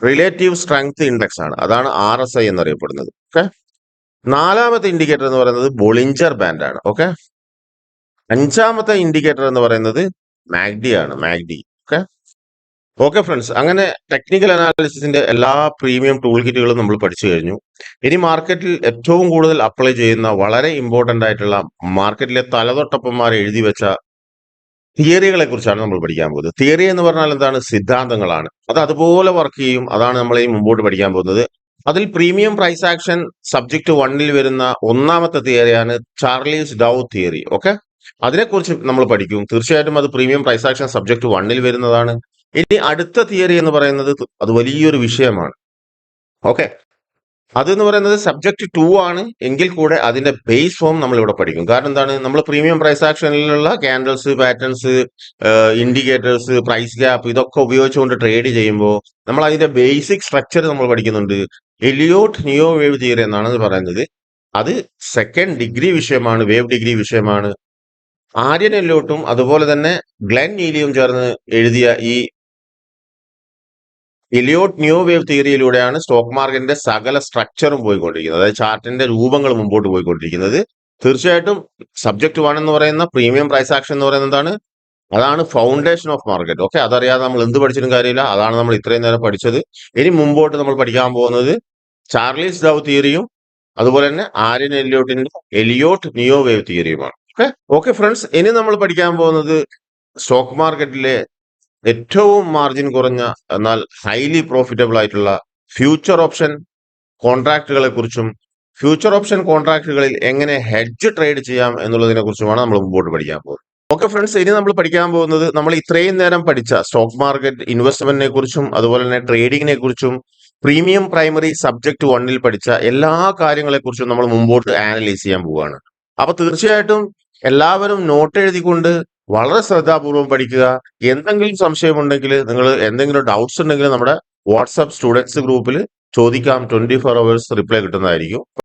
റിലേറ്റീവ് സ്ട്രെങ്ത് ഇൻഡെക്സ് ആണ്. അതാണ് RSI എന്നറിയപ്പെടുന്നത്. ഓക്കെ, നാലാമത്തെ ഇൻഡിക്കേറ്റർ എന്ന് പറയുന്നത് ബൊളിഞ്ചർ ബാൻഡ് ആണ്. ഓക്കെ, അഞ്ചാമത്തെ ഇൻഡിക്കേറ്റർ എന്ന് പറയുന്നത് മാഗ്ഡി ആണ്. മാഗ്ഡി. ഓക്കെ ഓക്കെ ഫ്രണ്ട്സ്, അങ്ങനെ ടെക്നിക്കൽ അനാലിസിസിന്റെ എല്ലാ പ്രീമിയം ടൂൾ കിറ്റുകളും നമ്മൾ പഠിച്ചു കഴിഞ്ഞു. ഇനി മാർക്കറ്റിൽ ഏറ്റവും കൂടുതൽ അപ്ലൈ ചെയ്യുന്ന വളരെ ഇമ്പോർട്ടന്റ് ആയിട്ടുള്ള മാർക്കറ്റിലെ തലതൊട്ടപ്പന്മാർ എഴുതി വെച്ച തിയറികളെ കുറിച്ചാണ് നമ്മൾ പഠിക്കാൻ പോകുന്നത്. തിയറി എന്ന് പറഞ്ഞാൽ എന്താണ്? സിദ്ധാന്തങ്ങളാണ്. അത് അതുപോലെ വർക്ക് ചെയ്യും. അതാണ് നമ്മൾ ഈ മുമ്പോട്ട് പഠിക്കാൻ പോകുന്നത്. അതിൽ പ്രീമിയം പ്രൈസ് ആക്ഷൻ സബ്ജക്ട് 1 വരുന്ന ഒന്നാമത്തെ തിയറിയാണ് ചാർലീസ് ഡൗ തിയറി. ഓക്കെ, അതിനെക്കുറിച്ച് നമ്മൾ പഠിക്കും. തീർച്ചയായിട്ടും അത് പ്രീമിയം പ്രൈസ് ആക്ഷൻ സബ്ജക്ട് 1 വരുന്നതാണ്. ഇനി അടുത്ത തിയറി എന്ന് പറയുന്നത് അത് വലിയൊരു വിഷയമാണ്. ഓക്കെ, അതെന്ന് പറയുന്നത് സബ്ജക്ട് 2 ആണ്. എങ്കിൽ കൂടെ അതിന്റെ ബേസ് ഫോം നമ്മൾ ഇവിടെ പഠിക്കും. കാരണം എന്താണ്? നമ്മൾ പ്രീമിയം പ്രൈസ് ആക്ഷനിലുള്ള candles, patterns, indicators, price gap ഇതൊക്കെ ഉപയോഗിച്ചുകൊണ്ട് ട്രേഡ് ചെയ്യുമ്പോൾ നമ്മൾ അതിന്റെ ബേസിക് സ്ട്രക്ചർ നമ്മൾ പഠിക്കുന്നുണ്ട്. എലിയോട്ട് നിയോ വേവ് തിയറി എന്നാണ് പറയുന്നത്. അത് സെക്കൻഡ് ഡിഗ്രി വിഷയമാണ്, വേവ് ഡിഗ്രി വിഷയമാണ്. ആര്യൻ എല്ലോട്ടും അതുപോലെ തന്നെ ഗ്ലെൻ നീലിയും ചേർന്ന് എഴുതിയ ഈ എലിയോട്ട് ന്യൂ വേവ് തിയറിയിലൂടെയാണ് സ്റ്റോക്ക് മാർക്കറ്റിന്റെ സകല സ്ട്രക്ചറും പോയിക്കൊണ്ടിരിക്കുന്നത്. അതായത് ചാർട്ടിന്റെ രൂപങ്ങൾ മുമ്പോട്ട് പോയിക്കൊണ്ടിരിക്കുന്നത്. തീർച്ചയായിട്ടും സബ്ജക്ട് 1 എന്ന് പറയുന്ന പ്രീമിയം പ്രൈസ് ആക്ഷൻ എന്ന് പറയുന്നത് എന്താണ്? അതാണ് ഫൗണ്ടേഷൻ ഓഫ് മാർക്കറ്റ്. ഓക്കെ, അതറിയാതെ നമ്മൾ എന്ത് പഠിച്ചിട്ടും കാര്യമില്ല. അതാണ് നമ്മൾ ഇത്രയും നേരം പഠിച്ചത്. ഇനി മുമ്പോട്ട് നമ്മൾ പഠിക്കാൻ പോകുന്നത് ചാർലീസ് ഡൗ തിയറിയും അതുപോലെ തന്നെ ആര്യൻ എലിയോട്ടിന്റെ എലിയോട്ട് നിയോ വേവ് തിയറിയുമാണ്. ഓക്കെ ഓക്കെ ഫ്രണ്ട്സ്, ഇനി നമ്മൾ പഠിക്കാൻ പോകുന്നത് സ്റ്റോക്ക് മാർക്കറ്റിലെ ഏറ്റവും മാർജിൻ കുറഞ്ഞ എന്നാൽ ഹൈലി പ്രോഫിറ്റബിൾ ആയിട്ടുള്ള ഫ്യൂച്ചർ ഓപ്ഷൻ കോൺട്രാക്റ്റുകളെ കുറിച്ചും ഫ്യൂച്ചർ ഓപ്ഷൻ കോൺട്രാക്റ്റുകളിൽ എങ്ങനെ ഹെഡ്ജ് ട്രേഡ് ചെയ്യാം എന്നുള്ളതിനെ കുറിച്ചുമാണ് നമ്മൾ മുമ്പോട്ട് പഠിക്കാൻ പോകുന്നത്. ഓക്കെ ഫ്രണ്ട്സ്, ഇനി നമ്മൾ പഠിക്കാൻ പോകുന്നത് നമ്മൾ ഇത്രയും നേരം പഠിച്ച സ്റ്റോക്ക് മാർക്കറ്റ് ഇൻവെസ്റ്റ്മെന്റിനെ കുറിച്ചും അതുപോലെ തന്നെ ട്രേഡിങ്ങിനെ കുറിച്ചും പ്രീമിയം പ്രൈമറി സബ്ജക്ട് 1-ൽ പഠിച്ച എല്ലാ കാര്യങ്ങളെക്കുറിച്ചും നമ്മൾ മുമ്പോട്ട് ആനലൈസ് ചെയ്യാൻ പോവുകയാണ്. അപ്പൊ തീർച്ചയായിട്ടും എല്ലാവരും നോട്ട് എഴുതിക്കൊണ്ട് വളരെ ശ്രദ്ധാപൂർവം പഠിക്കുക. എന്തെങ്കിലും സംശയമുണ്ടെങ്കിൽ, നിങ്ങൾ എന്തെങ്കിലും ഡൗട്ട്സ് ഉണ്ടെങ്കിൽ നമ്മുടെ വാട്സാപ്പ് സ്റ്റുഡൻസ് ഗ്രൂപ്പിൽ ചോദിക്കാം. 24 hours റിപ്ലൈ കിട്ടുന്നതായിരിക്കും.